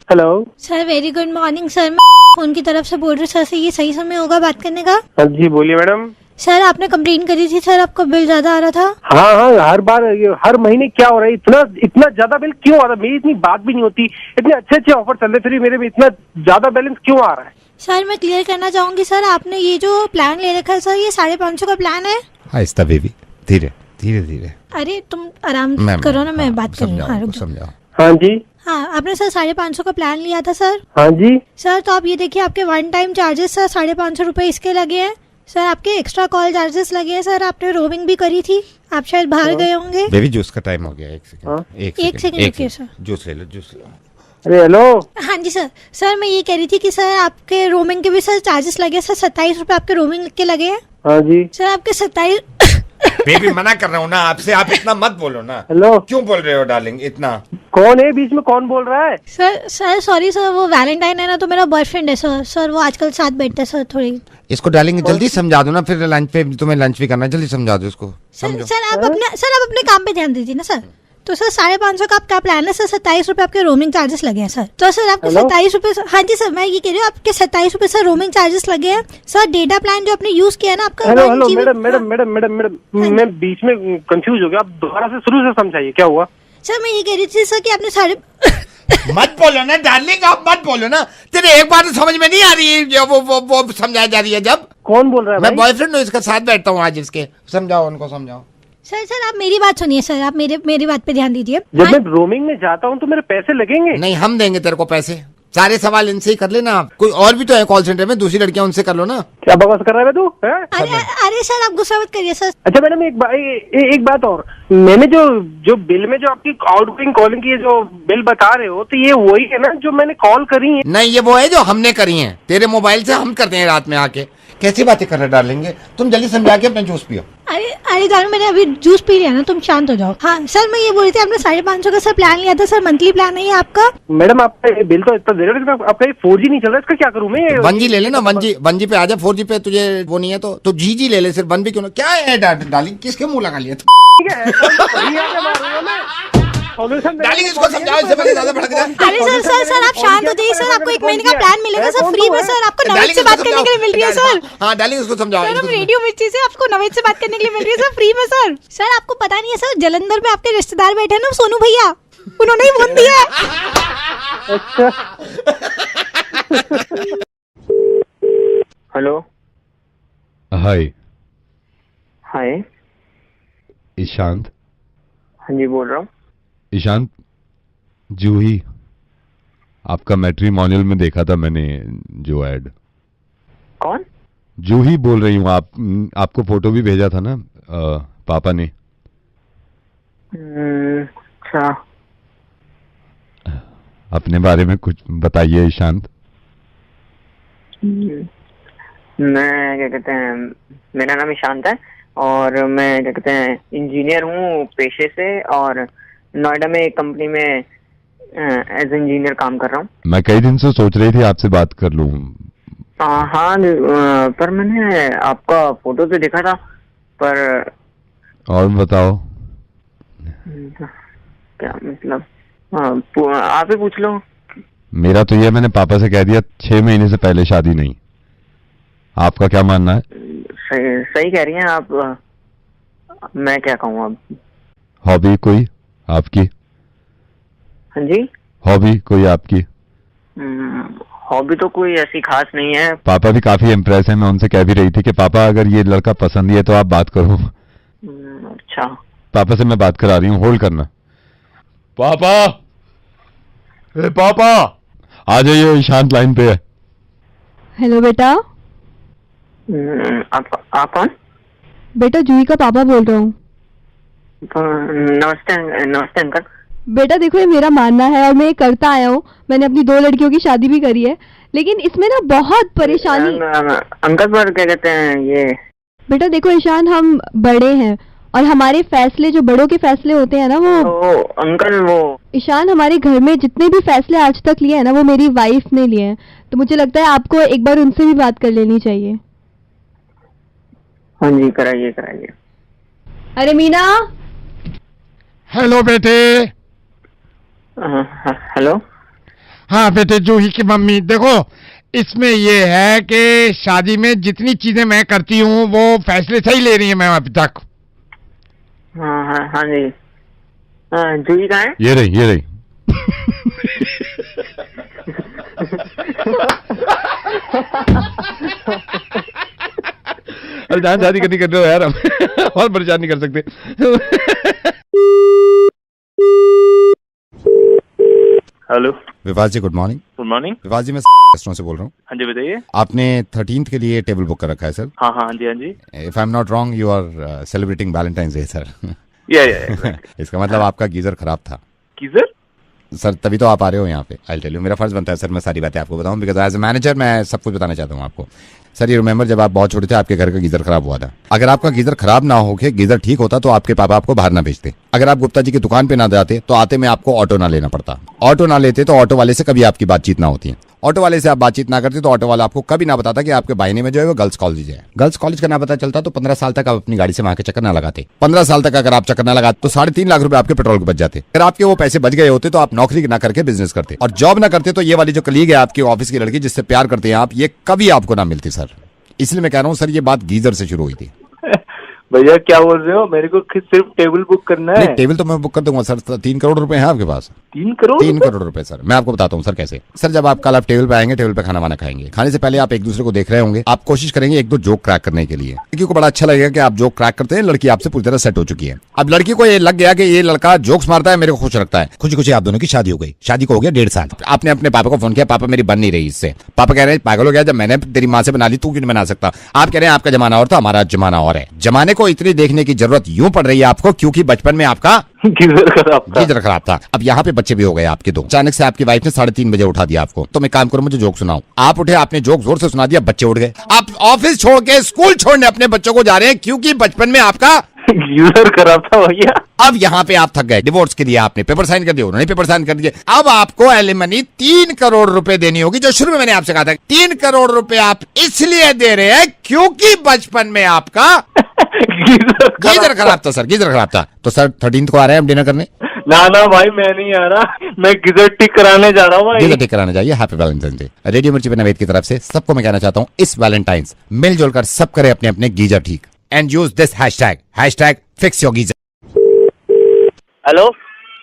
Hello sir very good morning sir. मैं फोन की तरफ से बोल रही हूँ सर से ये सही समय होगा बात करने का? हाँ जी बोलिए मैडम। सर आपने कंप्लेन करी थी सर, आपका बिल ज्यादा आ रहा था। हाँ हाँ हर बार हर महीने क्या हो रहा है, इतना ज्यादा बिल क्यों आ रहा है? मेरी इतनी बात भी नहीं होती, इतने अच्छे ऑफर चल रहे, फिर मेरे में इतना ज्यादा बैलेंस क्यों आ रहा है? सर मैं क्लियर करना चाहूंगी सर, आपने ये जो प्लान ले रखा है सर ये 550 का प्लान है। आहिस्ता बेबी, धीरे धीरे धीरे। अरे तुम आराम करो ना, मैं बात कर रही हूँ। हाँ रुक जाओ। समझाओ। हाँ जी हाँ आपने सर 550 का प्लान लिया था सर। हाँ जी सर तो आप ये देखिए आपके वन टाइम चार्जेस सर 550 रुपए इसके लगे हैं सर, आपके एक्स्ट्रा कॉल चार्जेस लगे हैं सर, आपने रोमिंग भी करी थी, आप शायद बाहर गए होंगे। बेबी जूस का टाइम हो गया, एक सेकंड रुकिए सर। जूस ले लो जूस। अरे हेलो। हाँ जी सर। सर मैं ये कह रही थी कि सर आपके रोमिंग के भी सर चार्जेस लगे सर, 27 रुपए आपके रोमिंग के लगे हैं। हाँ जी सर आपके 27। बेबी मना कर रहा हूँ ना आपसे, आप इतना मत बोलो ना। हेलो क्यों बोल रहे हो डार्लिंग इतना? कौन है बीच में, कौन बोल रहा है? सर सॉरी सर, वो वैलेंटाइन है ना तो मेरा बॉयफ्रेंड है सर। सर वो आजकल साथ बैठते हैं सर थोड़ी। इसको डालेंगे जल्दी समझा दो ना, फिर लंच पे तुम्हें लंच भी करना है, जल्दी समझा दो इसको। सर आप अपने काम पे ध्यान दीजिए ना सर। तो सर 550 का आपका प्लान है सर, 27 रुपए आपके रोमिंग चार्जेस लगे हैं सर। तो सर आपके 27 रुपए। हाँ जी सर मैं ये कह रही हूँ आपके 27 रुपए सर रोमिंग चार्जेस लगे हैं सर। डेटा प्लान जो आपने यूज किया ना आपका। हेलो हेलो मैडम मैं बीच में कंफ्यूज हो गया, आप दोबारा से शुरू से समझाइए क्या हुआ। सर मैं ये कह रही थी सर कि आपने मत बोलो ना डार्लिंग, आप मत बोलो ना, तेरे एक बार तो समझ में नहीं आ रही है जो वो समझाई जा रही है। जब कौन बोल रहा है? मैं बॉयफ्रेंड हूँ इसका, साथ बैठता हूँ आज इसके। समझाओ उनको समझाओ। सर आप मेरी बात सुनिए सर, आप मेरी बात पे ध्यान दीजिए। जब मैं रोमिंग में जाता हूँ तो मेरे पैसे लगेंगे? नहीं हम देंगे तेरे को पैसे, सारे सवाल इनसे ही कर लेना आप। कोई और भी तो है कॉल सेंटर में, दूसरी लड़कियां उनसे कर लो ना। क्या बकवास कर रहा है तू? अरे सर आप गुस्सा मत करिए सर। अच्छा मैडम एक बात और, मैंने जो बिल में जो आपकी आउटगोइंग कॉलिंग की जो बिल बता रहे हो, तो ये वही है ना जो मैंने कॉल करी है? नहीं ये वो है जो हमने करी है तेरे मोबाइल से, हम करते हैं रात में आके। कैसी बातें कर रहे डालेंगे, तुम जल्दी समझा के अपना जूस पियो। अरे दारू मैंने अभी जूस पी लिया ना, तुम शांत हो जाओ। हाँ सर मैं ये बोल रही थी आपने 550 का सर प्लान लिया था सर, मंथली प्लान है ये आपका। मैडम आपका ये बिल तो इतना दे रहे हो, आपका ये 4G नहीं चल रहा, इसका क्या करूँ मैं? 1G ले लेना, 1G पे आ जा। 4G पे तुझे वो नहीं है तो GG ले ले, सिर्फ 1 भी क्यों ना। क्या है डार्लिंग, किसके मुंह लगा लिया? डार्लिंग इसको समझाओ, इससे पहले ज्यादा भड़क जाए। अरे सर आप शांत हो जाइए सर, आपको 1 महीने का प्लान मिलेगा सर फ्री में सर, आपको नवेद से बात करने के लिए मिल रही है सर। हाँ डार्लिंग इसको समझाओ। सर हम रेडियो मिर्ची से आपको नवेद से बात करने के लिए मिल रही है सर फ्री में सर। सर आपको पता नहीं है सर, जलंधर में आपके रिश्तेदार बैठे हैं ना सोनू भैया, उन्होंने ही फोन दिया है। हेलो हाय हाय ईशांत। हाँ जी बोल रहा हूँ। ईशांत जूही, आपका मैट्रिमोनियल में देखा था मैंने जो ऐड। कौन? जूही बोल रही हूँ। आपको फोटो भी भेजा था ना पापा ने। अच्छा अपने बारे में कुछ बताइए ईशांत। मैं क्या कहते हैं, मेरा नाम ईशांत है और मैं क्या कहते हैं इंजीनियर हूँ पेशे से, और नोएडा में एक कंपनी में एज इंजीनियर काम कर रहा हूँ। मैं कई दिन से सोच रही थी आपसे बात कर लूँ। हाँ पर मैंने आपका फोटो तो देखा था पर। और बताओ क्या मतलब? आप ही पूछ लो। मेरा तो ये, मैंने पापा से कह दिया 6 महीने से पहले शादी नहीं। आपका क्या मानना है? सही कह रही हैं आप, मैं क्या कहूँ अब। हॉबी कोई आपकी? हाँ जी हॉबी कोई आपकी? हॉबी तो कोई ऐसी खास नहीं है। पापा भी काफी इम्प्रेस है, मैं उनसे कह भी रही थी कि पापा अगर ये लड़का पसंद ही है तो आप बात करो। अच्छा पापा से मैं बात करा रही हूँ, होल्ड करना। पापा ए पापा आ जाइए, ईशांत लाइन पे है। हेलो बेटा। आप कौन? बेटा जूही का पापा बोल रहा हूँ। नमस्ते अंकल। बेटा देखो, ये मेरा मानना है और मैं ये करता आया हूँ। मैंने अपनी 2 लड़कियों की शादी भी करी है, लेकिन इसमें ना बहुत परेशानी। अंकल पर क्या कहते हैं ये। बेटा देखो ईशान, हम बड़े हैं और हमारे फैसले, जो बड़ों के फैसले होते हैं ना, वो अंकल वो ईशान, हमारे घर में जितने भी फैसले आज तक लिए हैं ना, वो मेरी वाइफ ने लिए हैं। तो मुझे लगता है आपको एक बार उनसे भी बात कर लेनी चाहिए। हाँ जी, कराइए कराइए। अरे मीना। हेलो बेटे। हेलो। हाँ बेटे, जूही की मम्मी। देखो, इसमें ये है कि शादी में जितनी चीजें मैं करती हूँ वो फैसले सही ले रही है मैम अभी तक। हाँ जी। जूही कहाँ है? ये रही। अरे जहाँ शादी करनी कर रहे हो यार, हम और परेशान नहीं कर सकते। Hello Vivas ji, good morning. Good morning. Vivas ji, मैं रेस्टोरेंट से बोल रहा हूँ। हाँ जी बताइए। आपने 13th के लिए टेबल बुक कर रखा है सर? हाँ जी हाँ जी। If I am not wrong, you are celebrating Valentine's day sir. या इसका मतलब आपका गीजर खराब था। गीजर? सर तभी तो आप आ रहे हो यहाँ पे। आई टेल यू, मेरा फर्ज बनता है सर, मैं सारी बातें आपको बताऊँ, बिकॉज एज ए मैनेजर मैं सब कुछ बताना चाहता हूँ आपको। सर, ये रिमेंबर, जब आप बहुत छोटे थे आपके घर का गीजर खराब हुआ था। अगर आपका गीजर खराब ना होके गीजर ठीक होता तो आपके पापा आपको बाहर ना भेजते। अगर आप गुप्ता जी की दुकान पे ना जाते तो आते में आपको ऑटो ना लेना पड़ता। ऑटो ना लेते तो ऑटो वाले से कभी आपकी बातचीत ना होती है। ऑटो वाले से आप बातचीत ना करते तो ऑटो वाला आपको कभी ना बताता कि आपके बायने में जो है वो गर्ल्स कॉलेज है। गर्ल्स कॉलेज का ना पता चलता तो 15 साल तक आप अपनी गाड़ी से वहां के चक्कर ना लगाते। 15 साल तक अगर आप चक्कर ना लगाते तो 3.5 लाख रुपए आपके पेट्रोल के बच जाते। अगर आपके वो पैसे बच गए होते तो आप नौकरी ना करके बिजनेस करते, और जॉब ना करते तो ये वाली जो कलीग है आपकी ऑफिस की लड़की जिससे प्यार करते हैं आप, ये कभी आपको ना मिलती सर। इसलिए मैं कह रहा हूँ सर, ये बात गीजर से शुरू हुई थी। भैया क्या बोल रहे हो? मेरे को सिर्फ टेबल बुक करना है। टेबल तो मैं बुक कर दूंगा सर। 3 करोड़ रुपए हैं आपके पास? 3 करोड़? 3 करोड़ रुपए सर। मैं आपको बताता हूँ सर कैसे। सर, जब आप कल आप टेबल पे आएंगे, टेबल पे खाना वाना खाएंगे, खाने से पहले आप एक दूसरे को देख रहे होंगे, आप कोशिश करेंगे 1-2 जोक क्रैक करने के लिए। लड़की को बड़ा अच्छा लगेगा कि आप जोक क्रैक करते हैं, लड़की आपसे पूरी तरह सेट हो चुकी है। अब लड़की को ये लग गया कि ये लड़का जोक्स मारता है, मेरे को खुश रखता है। खुशी खुशी आप दोनों की शादी हो गई। शादी को हो गया 1.5 साल। आपने अपने पापा को फोन किया, पापा मेरी बन नहीं रही इससे। पापा कह रहे हैं पागल हो गया, जब मैंने तेरी माँ से बना ली तू क्यों नहीं बना सकता? आप कह रहे हैं आपका जमाना और था, हमारा जमाना और है। जमाने को इतनी देखने की जरूरत यूं पड़ रही है आपको क्योंकि बचपन में आपका गीजर खराब था। अब यहाँ पे बच्चे भी हो गए आपके 2। अचानक से आपकी वाइफ ने 3:30 बजे उठा दिया आपको। तो मैं काम करूं, मुझे जोक सुनाओ। आप उठे, आपने जोक जोर से सुना दिया, बच्चे उठ गए। आप ऑफिस छोड़ के स्कूल छोड़ने अपने बच्चों को जा रहे हैं क्योंकि बचपन में आपका गीजर खराब था भैया। अब यहाँ पे आप थक गए। डिवोर्स के लिए आपने पेपर साइन कर दिए, उन्होंने पेपर साइन कर दिए। अब आपको एलिमनी 3 करोड़ रुपए देनी होगी, जो शुरू में मैंने आपसे कहा था। 3 करोड़ रुपए आप इसलिए दे रहे हैं क्योंकि बचपन में आपका गीजर खराब था सर। गीजर खराब था। तो सर 13th को आ रहे हैं हम डिनर करने? ना भाई, मैं नहीं आ रहा, मैं गीजर ठीक कराने जा रहा हूँ भाई। गीजर ठीक कराने जाइए। Happy Valentine day. रेडियो मिर्ची पे नवेद की तरफ से सबको मैं कहना चाहता हूँ, इस वैलेंटाइंस मिलजुल कर सब करे अपने अपने गीजर ठीक। And use this hashtag fix your geyser. Hello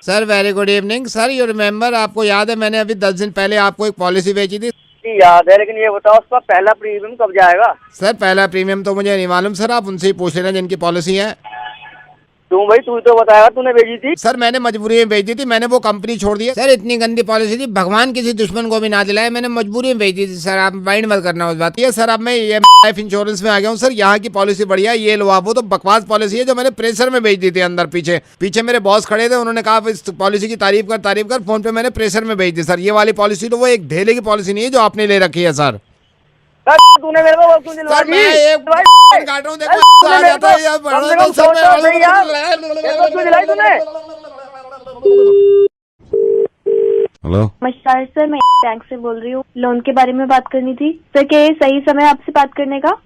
sir, very good evening sir. You remember, आपको याद है मैंने अभी 10 दिन पहले आपको एक पॉलिसी बेची थी? याद है, लेकिन ये बताओ उसका पहला प्रीमियम कब जाएगा? सर, पहला प्रीमियम तो मुझे नहीं मालूम सर, आप उनसे ही पूछ लेना जिनकी पॉलिसी है। तू भाई, तू तो बताएगा, तूने भेजी थी। सर, मैंने मजबूरी में भेज दी थी, मैंने वो कंपनी छोड़ दी। सर, इतनी गंदी पॉलिसी थी, भगवान किसी दुश्मन को भी ना दिलाए, मैंने मजबूरी में भेज दी थी सर। आप माइंड मत करना उस बात। ये सर, अब मैं ये लाइफ इंश्योरेंस में आ गया हूँ सर। यहाँ की पॉलिसी बढ़िया, ये लो आप। वो तो बकवास पॉलिसी है जो मैंने प्रेशर में भेज दी थी अंदर। पीछे मेरे बॉस खड़े थे, उन्होंने कहा इस पॉलिसी की तारीफ कर। फोन पे मैंने प्रेशर में भेज दी सर। ये वाली पॉलिसी तो वो एक ढेले की पॉलिसी नहीं है जो आपने ले रखी है सर। तूने मेरे को क्यों दिलवा दी? काट रहा हूँ, देखो आ जाता है यार। हेलो नमस्कार सर, मैं बैंक से बोल रही हूँ। लोन के बारे में बात करनी थी सर। क्या ये सही समय आपसे बात करने का?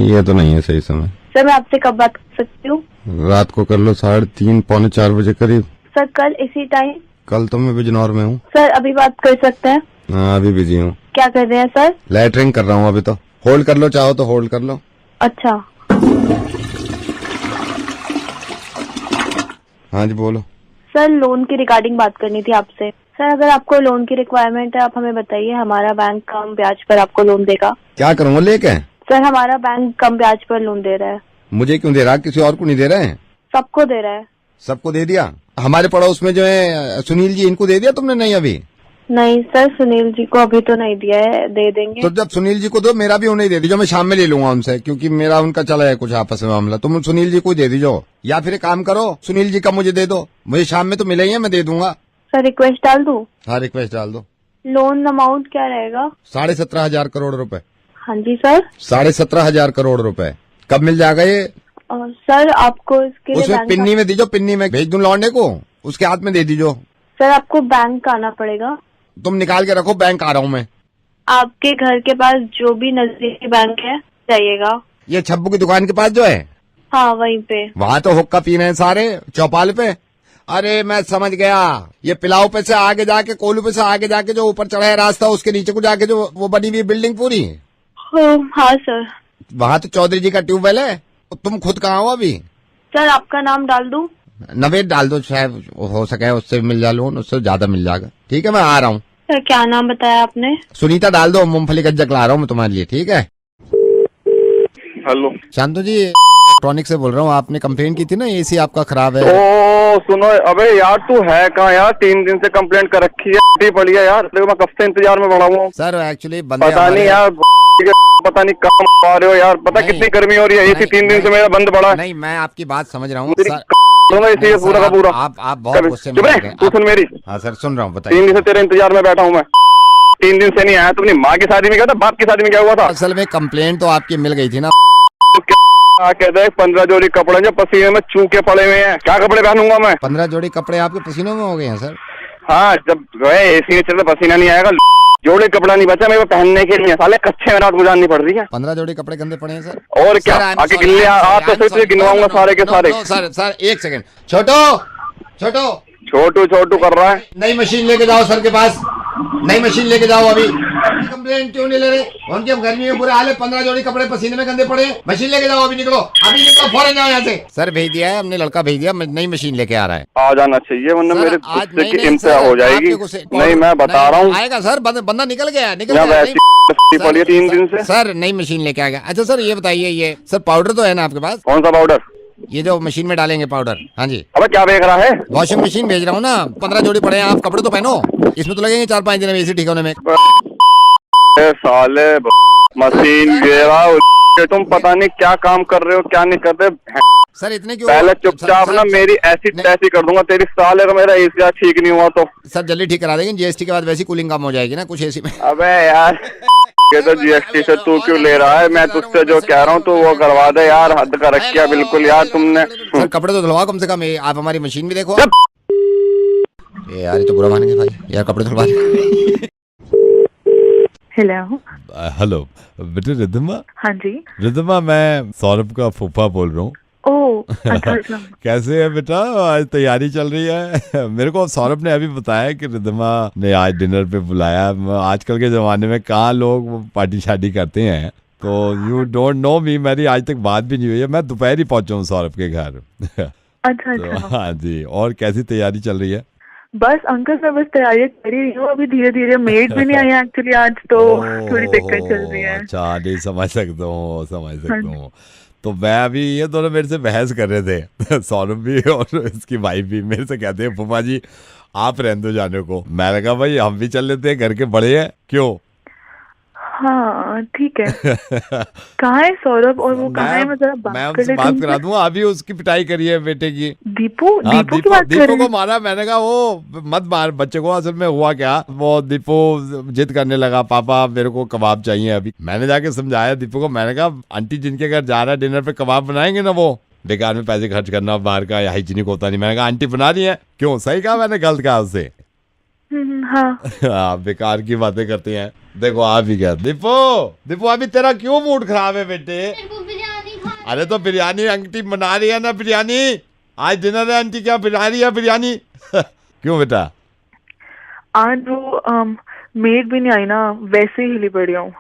ये तो नहीं है सही समय सर। मैं आपसे कब बात कर सकती हूँ? रात को कर लो, 3:30 पौने 4 बजे करीब। सर, कल इसी टाइम? कल तो मैं बिजनौर में हूँ सर। अभी बात कर सकते हैं? हाँ, अभी बिजी हूँ। क्या कर रहे हैं सर? लैटरिंग कर रहा हूँ अभी। तो होल्ड कर लो, चाहो तो होल्ड कर लो। अच्छा। हाँ जी बोलो। सर, लोन की रिगार्डिंग बात करनी थी आपसे। सर, अगर आपको लोन की रिक्वायरमेंट है, आप हमें बताइए। हमारा बैंक कम ब्याज पर आपको लोन देगा। क्या करूँगा लेके? सर, हमारा बैंक कम ब्याज पर लोन दे रहा है। मुझे क्यों दे रहा? किसी और को नहीं दे रहे हैं? सबको दे रहा है। सबको दे दिया? हमारे पड़ोस में जो है सुनील जी, इनको दे दिया तुमने? नहीं अभी। नहीं सर, सुनील जी को अभी तो नहीं दिया है, दे देंगे। तो जब सुनील जी को दो, मेरा भी उन्हें दे दीजिए, मैं शाम में ले लूंगा उनसे, क्योंकि मेरा उनका चला है कुछ आपस में मामला। तुम सुनील जी को ही दे दीजिए, या फिर एक काम करो, सुनील जी का मुझे दे दो, मुझे शाम में तो मिले ही है, मैं दे दूंगा। सर रिक्वेस्ट डाल दूं? हाँ रिक्वेस्ट डाल दो। लोन अमाउंट क्या रहेगा? 17,500 करोड़ रुपए। हाँ जी सर। 17,500 करोड़ रुपए कब मिल जाएगा ये? सर आपको इसके लिए उसमें पिन्नी में दीजो, पिन्नी में भेज दूं लौंडे को, उसके हाथ में दे दीजो। सर आपको बैंक आना पड़ेगा। तुम निकाल के रखो, बैंक आ रहा हूँ मैं। आपके घर के पास जो भी नजदीकी बैंक है जाइएगा। ये छब्बू की दुकान के पास जो है? हाँ वहीं पे। वहाँ तो हुक्का पीने हैं सारे चौपाल पे। अरे मैं समझ गया, ये पिलाऊ पे से आगे जाके, कोलू पे से आगे जाके जो ऊपर चढ़ा है रास्ता, उसके नीचे को जाके जो वो बनी हुई बिल्डिंग पूरी। हाँ सर। वहाँ तो चौधरी जी का ट्यूबवेल है। तुम खुद कहाँ हो अभी? सर आपका नाम डाल दूं? नवेद डाल दो, शायद हो सके उससे मिल जा लोन, उससे ज्यादा मिल जाएगा। ठीक है मैं आ रहा हूँ। सर क्या नाम बताया आपने? सुनीता डाल दो, मूंगफली गज्जा ला रहा हूँ मैं तुम्हारे लिए। ठीक है। हेलो शांतु जी, इलेक्ट्रॉनिक से बोल रहा हूँ। आपने कंप्लेन की थी ना, एसी आपका खराब है। ओ सुनो, अबे यार तू है कहाँ यार? 3 दिन से कंप्लेंट कर रखी है, पड़ी है यार। देखो मैं कब से इंतजार में पड़ा हूँ। सर एक्चुअली पता नहीं यार, पता नहीं कहाँ आ रहे हो यार। पता कितनी गर्मी हो रही है, एसी 3 दिन से मेरा बंद पड़ा है। नहीं मैं आपकी बात समझ रहा हूँ। पूरा का पूरा आप बहुत गुस्से में हैं। तू सुन मेरी। हाँ सर सुन रहा हूँ, बताइए। 3 दिन से तेरे इंतजार में बैठा हूँ मैं। 3 दिन से नहीं आया। तुमने माँ की शादी में क्या था, बाप की शादी में क्या हुआ था? असल में कंप्लेंट तो आपकी मिल गई थी ना। कहते हैं 15 जोड़ी कपड़े जो पसीने में चूके पड़े हुए हैं, क्या कपड़े पहनूंगा मैं? 15 जोड़ी कपड़े आपके पसीनों में हो गए हैं सर? हाँ, जब गए एसी में चलते पसीना नहीं आएगा। जोड़े कपड़ा नहीं बचा मेरे को पहनने के लिए, साले कच्चे में रात गुजारनी पड़ रही है। 15 जोड़ी कपड़े गंदे पड़े हैं सर। और क्या आके गिल्ले आप तो सिर्फ गिनवाऊंगा सारे के सारे। सर एक सेकंड, छोटो छोटो छोटू छोटू कर रहा है। नई मशीन लेके जाओ सर के पास, नई मशीन लेके जाओ। अभी कंप्लेंट क्यों नहीं ले रहे? उनके गर्मी में बुरे हाल है, 15 जोड़ी कपड़े पसीने में गंदे पड़े हैं। मशीन लेके जाओ, अभी निकलो, अभी निकलो, फौरन जाओ यहाँ से। सर भेज दिया है हमने, लड़का भेज दिया, नई मशीन लेके आ रहा है। आ जाना चाहिए वरना मेरे गुस्से की इंतहा हो जाएगी। नहीं मैं बता रहा हूँ आएगा सर, बंदा निकल गया, पड़ी 3 दिन से। सर नई मशीन लेके आ गया। अच्छा सर ये बताइए, ये सर पाउडर तो है ना आपके पास? कौन सा पाउडर? ये जो मशीन में डालेंगे पाउडर। हाँ जी। अबे क्या देख रहा है? वॉशिंग मशीन भेज रहा हूँ ना, 15 जोड़ी पड़े हैं, आप कपड़े तो पहनो, इसमें तो लगेंगे 4-5 दिन में एसी ठीक होने में। साले मशीन गिरा, तुम पता नहीं क्या काम कर रहे हो क्या नहीं कर रहे सर। इतने क्यों? पहले चुपचाप ना मेरी ऐसी तैसी कर दूंगा तेरी, साले का मेरा एसी ठीक नहीं हुआ तो। सर जल्दी ठीक करा देंगे, जीएसटी के बाद वैसी कूलिंग कम हो जाएगी ना कुछ एसी में। अबे यार ये तो जीएसटी से तू क्यों ले रहा है? मैं तुझसे जो कह रहा हूँ तो वो करवा दे यार, हद कर रखा बिल्कुल यार तुमने। सर कपड़े तो धुलवाओ कम से कम, आप हमारी मशीन भी देखो। ये यार ये तो बुरा मानेंगे भाई, यार कपड़े धुलवा दे। हेलो हेलो बेटे रिद्धिमा। हाँ जी रिद्धिमा, मैं सौरभ का फूफा बोल रहा हूँ। कैसे है बेटा, आज तैयारी चल रही है? मेरे को सौरभ ने अभी बताया कि रिद्धिमा ने आज डिनर पे बुलाया। आजकल के जमाने में कहाँ लोग पार्टी शादी करते हैं, तो यू डोंट नो मी, मेरी आज तक बात भी नहीं हुई है। मैं दोपहर ही पहुंचा हूँ सौरभ के घर। अच्छा तो हाँ जी, और कैसी तैयारी चल रही है? बस अंकल मैं बस तैयारी कर ही रही हूँ अभी, धीरे धीरे। मेड भी नहीं आई एक्चुअली आज, तो थोड़ी दिक्कत चल रही है। अच्छा नहीं, समझ सकता हूँ। तो मैं अभी, ये दोनों मेरे से बहस कर रहे थे, सौरभ भी और इसकी वाइफ भी मेरे से कहते हैं फूफा जी आप रहने दो जाने को। मैंने कहा भाई हम भी चल लेते हैं, घर के बड़े हैं, क्यों? हाँ ठीक है। कहाँ है सौरभ और वो कहाँ है? मैं जरा बात करा दूंगा। अभी उसकी पिटाई करी है बेटे की। दीपू को मारा। मैंने कहा वो मत मार बच्चे को। असल में हुआ क्या, वो दीपू जिद करने लगा, पापा मेरे को कबाब चाहिए अभी। मैंने जाके समझाया दीपू को, मैंने कहा आंटी जिनके घर जा रहा है डिनर पे कबाब बनाएंगे ना, वो बेकार में पैसे खर्च करना, बाहर का हाइजीनिक होता नहीं। मैंने कहा आंटी बना रही है, क्यों? सही कहा मैंने, गलत कहा उससे? हाँ बेकार की बातें करती हैं। देखो आप ही क्या दीपू अभी तेरा क्यों मूड खराब है बेटे? अरे तो बिरयानी आंटी बना रही है ना, बिरयानी आज डिनर है, आंटी क्या बना रही है बिरयानी? क्यों बेटा? आज वो मेड भी नहीं आई ना, वैसे ही हिली पड़ी हूँ।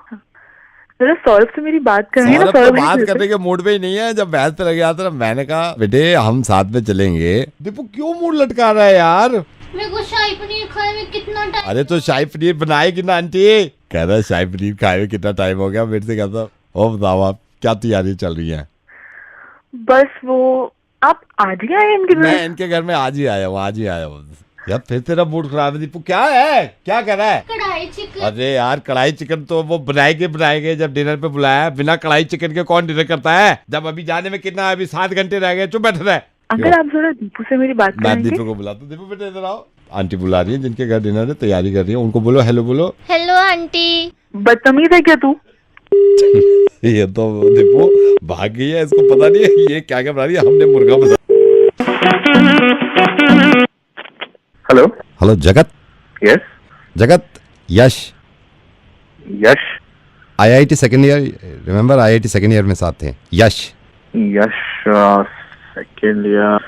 जरा सौरभ से मेरी बात करनी ना। सौरभ बात करने के मूड पे ही नहीं है। जब बहस पे लग गया था मैंने कहा बेटे हम साथ में चलेंगे। दीपू क्यों मूड लटका रहा है यार? मेरे को शाही पनीर खाए में कितना टाइम। अरे तो शाही पनीर बनाएगी ना आंटी। कह रहा शाही पनीर खाए में कितना टाइम हो गया। मेरे से कहता ओ बताओ आप क्या तैयारी चल रही है? बस वो आप आज ही आए इनके घर? मैं इनके घर में आज ही आया हूँ। यार फिर तेरा मूड खराब है दीपू, क्या है, क्या कर रहा है? कढ़ाई चिकन। अरे यार कढ़ाई चिकन तो वो बनाएंगे जब डिनर पे बुलाया, बिना कढ़ाई चिकन के कौन डिनर करता है? जब अभी जाने में कितना, अभी 7 घंटे रह गए, चुप बैठ रहा है। अगर आप जरा दीपू से मेरी बात मैं करेंगे। दीपू को बुलाता हूँ, दीपू बेटा इधर आओ। आंटी बुला रही है, जिनके घर डिनर है, तैयारी कर रही है, उनको बोलो हेलो बोलो। Hello aunty. बदतमीज है क्या तू? ये तो दीपू भाग गई है, इसको पता नहीं है ये क्या क्या बना रही है। हमने मुर्गा बना। हेलो हेलो जगत। यस जगत, यश IIT second year, remember IIT second year में साथ थे। यश सेकेंड ईयर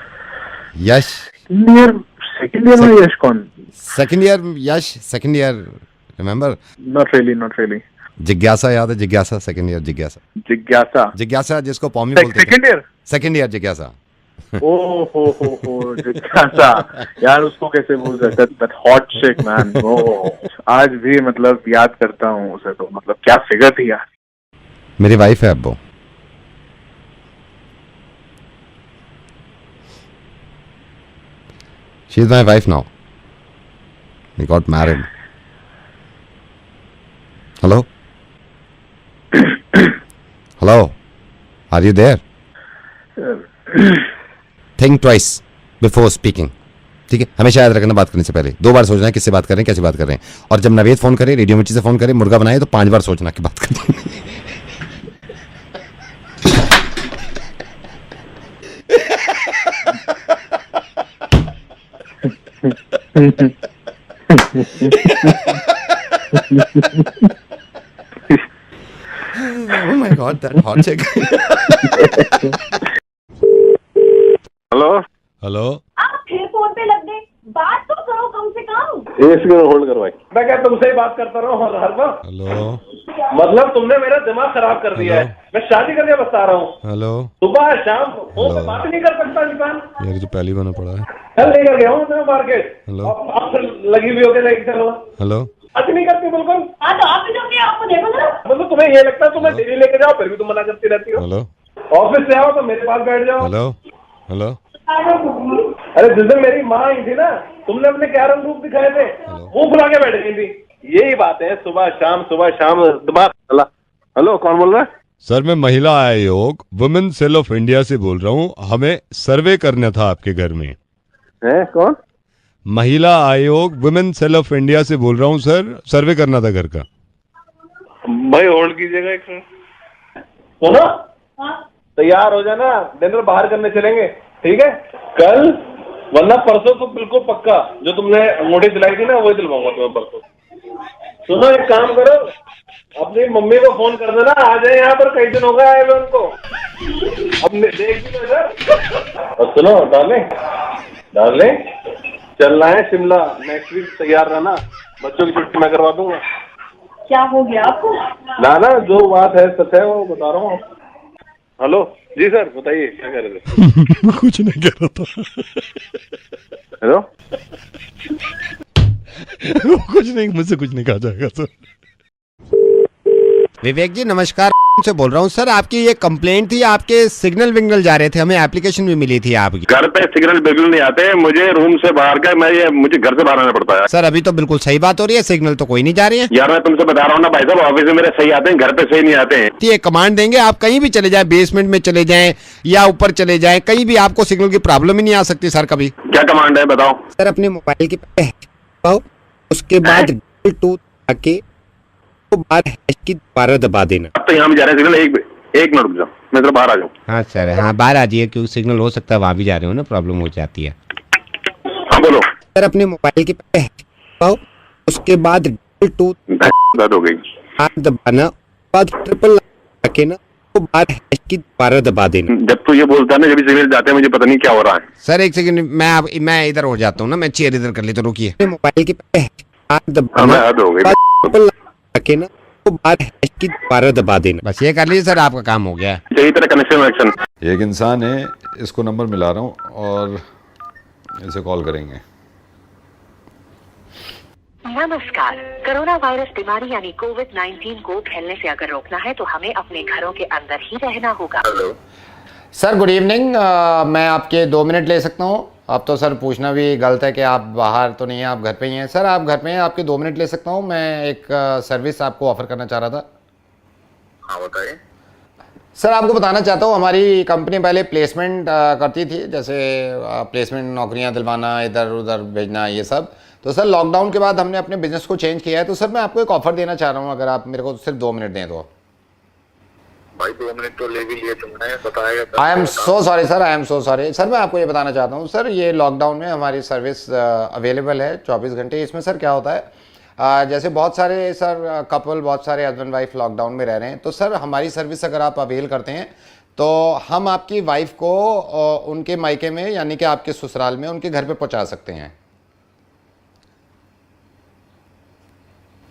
सेकेंड ईयर में यश कौन? Second year Yash, second year remember? Not really. जिज्ञासा याद है? जिज्ञासा सेकेंड ईयर, जिज्ञासा जिसको पॉमी बोलते हैं। सेकेंड ईयर जिज्ञासा। हो जिज्ञासा यार, उसको कैसे भूल सकता? दैट हॉट चिक मैन, आज भी मतलब याद करता हूँ उसे, तो मतलब क्या फिगर थी यार। मेरी वाइफ है अब वो। She is my wife now. We got married. Hello hello, are you there? Think twice before speaking, ठीक है? हमेशा याद रखना बात करने से पहले 2 बार सोचना है किससे बात कर रहे हैं, कैसे बात कर रहे हैं। और जब नवेद फोन करे, रेडियो मिर्ची से फोन करे, मुर्गा बनाए, तो 5 बार सोचना कि बात करनी Oh my God, that hot chick. Hello आप फिर फोन पे लग गए, बात तो करो कम से कम। होल्ड करवाई। मैं क्या तुमसे ही बात करता रहा हूँ हर वक्त? हेलो, मतलब तुमने मेरा दिमाग खराब कर दिया है। मैं शादी करके बता रहा हूँ। हेलो, सुबह शाम फोन पे बात नहीं कर सकता इंसान। यार तो पहली बना पड़ा है। कल लेकर गया हूँ मैं मार्केट। हेलो, आप लगी हुई होगी लेके चलो। हेलो, अच्छी नहीं करती बिल्कुल। हाँ तो आप भी जाओगे, आपको देखो ना। मतलब तुम्हें ये लगता है तुम्हें डेली लेके जाओ, फिर भी तुम मना करती रहती हो। हेलो, ऑफिस से आओ तो मेरे पास बैठ जाओ। हेलो, हेलो, अरे जिस दिन मेरी माँ आई थी ना, तुमने अपने क्या रंग रूप दिखाए थे, वो भुला के बैठ गई थी। यही बात है, सुबह शाम दिमाग। हेलो, कौन बोल रहा है? सर मैं महिला आयोग वुमेन सेल ऑफ इंडिया से बोल रहा हूँ, हमें सर्वे करना था आपके घर में। है कौन? महिला आयोग वुमेन सेल ऑफ इंडिया से बोल रहा हूँ सर, सर्वे करना था घर का। भाई होल्ड कीजिएगा एक मिनट। सुनो, तैयार हो जाना, डिनर बाहर करने चलेंगे, ठीक है? कल वरना परसों तो बिल्कुल पक्का। जो तुमने अंगूठी दिलाई थी ना, वही दिलवाऊंगा तुम्हें परसों। सुनो, एक काम करो, अपनी मम्मी को फोन कर देना, आ जाए यहाँ पर। कई दिन हो गए आए हुए उनको। अब देख भी सर। और सुनो डार्लिंग, चलना है शिमला नेक्स्ट वीक। तैयार रहना, बच्चों की छुट्टी मैं करवा दूंगा। क्या हो गया आपको? ना जो बात है सच है, वो बता रहा हूँ। हेलो जी सर, बताइए क्या कह रहे थे? कुछ नहीं कह रहा था। हेलो कुछ नहीं, मुझसे कुछ नहीं कहा जाएगा सर। विवेक जी नमस्कार, से बोल रहा हूँ सर। आपकी ये कंप्लेंट थी, आपके सिग्नल विग्नल जा रहे थे, हमें एप्लीकेशन भी मिली थी आपकी। घर पे सिग्नल बिल्कुल नहीं आते, मुझे रूम से बाहर का मुझे घर से बाहर आना पड़ता है। सर अभी तो बिल्कुल सही बात हो रही है, सिग्नल तो कोई नहीं जा रही है। यार मैं तुमसे बता रहा हूँ ना भाई साहब, ऑफिस में मेरे सही आते हैं, घर पे सही नहीं आते हैं। ये कमांड देंगे, आप कहीं भी चले जाए, बेसमेंट में चले जाएं या ऊपर चले जाएं, कहीं भी आपको सिग्नल की प्रॉब्लम ही नहीं आ सकती सर कभी। क्या कमांड है बताओ? सर अपने मोबाइल की उसके बाद आके बार हैश की दोबारा दबा देना। अब तो यहाँ भी जा रहे हैं सिग्नल, एक मिनट रुक जाओ, मैं जरा बाहर आ जाऊँ। हाँ सर, हाँ बाहर आ जाइए, क्योंकि सिग्नल हो सकता है वहाँ भी जा रहे हो ना, प्रॉब्लम हो जाती है। हाँ बोलो सर अपने मोबाइल की उसके बाद बात हो गई, दबाना, बाद ट्रिपल आके ना तो बार हैश की दोबारा दबा देना। जब तो ये बोलता है ना, जब सिग्नल जाते हैं मुझे पता नहीं क्या हो रहा है। सर एक सेकंड, मैं इधर हो जाता हूँ ना, मैं चेयर इधर कर लेता हूँ, रुकिए। मोबाइल की आके ना तो बार हैश की दोबारा दबा देना, बस ये कर लीजिए सर, आपका काम हो गया। सही तरह कनेक्शन। एक इंसान है, इसको नंबर मिला रहा हूँ और इसे कॉल करेंगे। नमस्कार। कोरोना वायरस बीमारी यानी कोविड-19 को फैलने से अगर रोकना है तो हमें अपने घरों के अंदर ही रहना होगा। सर गुड इवनिंग, मैं आपके 2 मिनट ले सकता हूँ? अब तो सर पूछना भी गलत है कि आप बाहर तो नहीं हैं, आप घर पे ही हैं। सर आप घर पे हैं, आपके 2 मिनट ले सकता हूँ? मैं एक सर्विस आपको ऑफर करना चाह रहा था। हाँ बताइए। सर आपको बताना चाहता हूँ, हमारी कंपनी पहले प्लेसमेंट करती थी, जैसे प्लेसमेंट नौकरियाँ दिलवाना, इधर उधर भेजना, ये सब। तो सर लॉकडाउन के बाद हमने अपने बिजनेस को चेंज किया है। तो सर मैं आपको एक ऑफर देना चाह रहा हूँ, अगर आप मेरे को सिर्फ 2 मिनट दें तो। भाई 2 मिनट तो ले भी लिए तुमने, बताएगा। I am so sorry sir, I am so sorry sir. मैं आपको ये बताना चाहता हूँ सर, ये लॉकडाउन में हमारी सर्विस अवेलेबल है 24 घंटे। इसमें सर क्या होता है, जैसे बहुत सारे सर कपल, बहुत सारे हस्बैंड वाइफ लॉकडाउन में रह रहे हैं, तो सर हमारी सर्विस अगर आप अवेल करते हैं तो हम आपकी वाइफ को उनके मायके में, यानी कि आपके ससुराल में, उनके घर पे पहुंचा सकते हैं।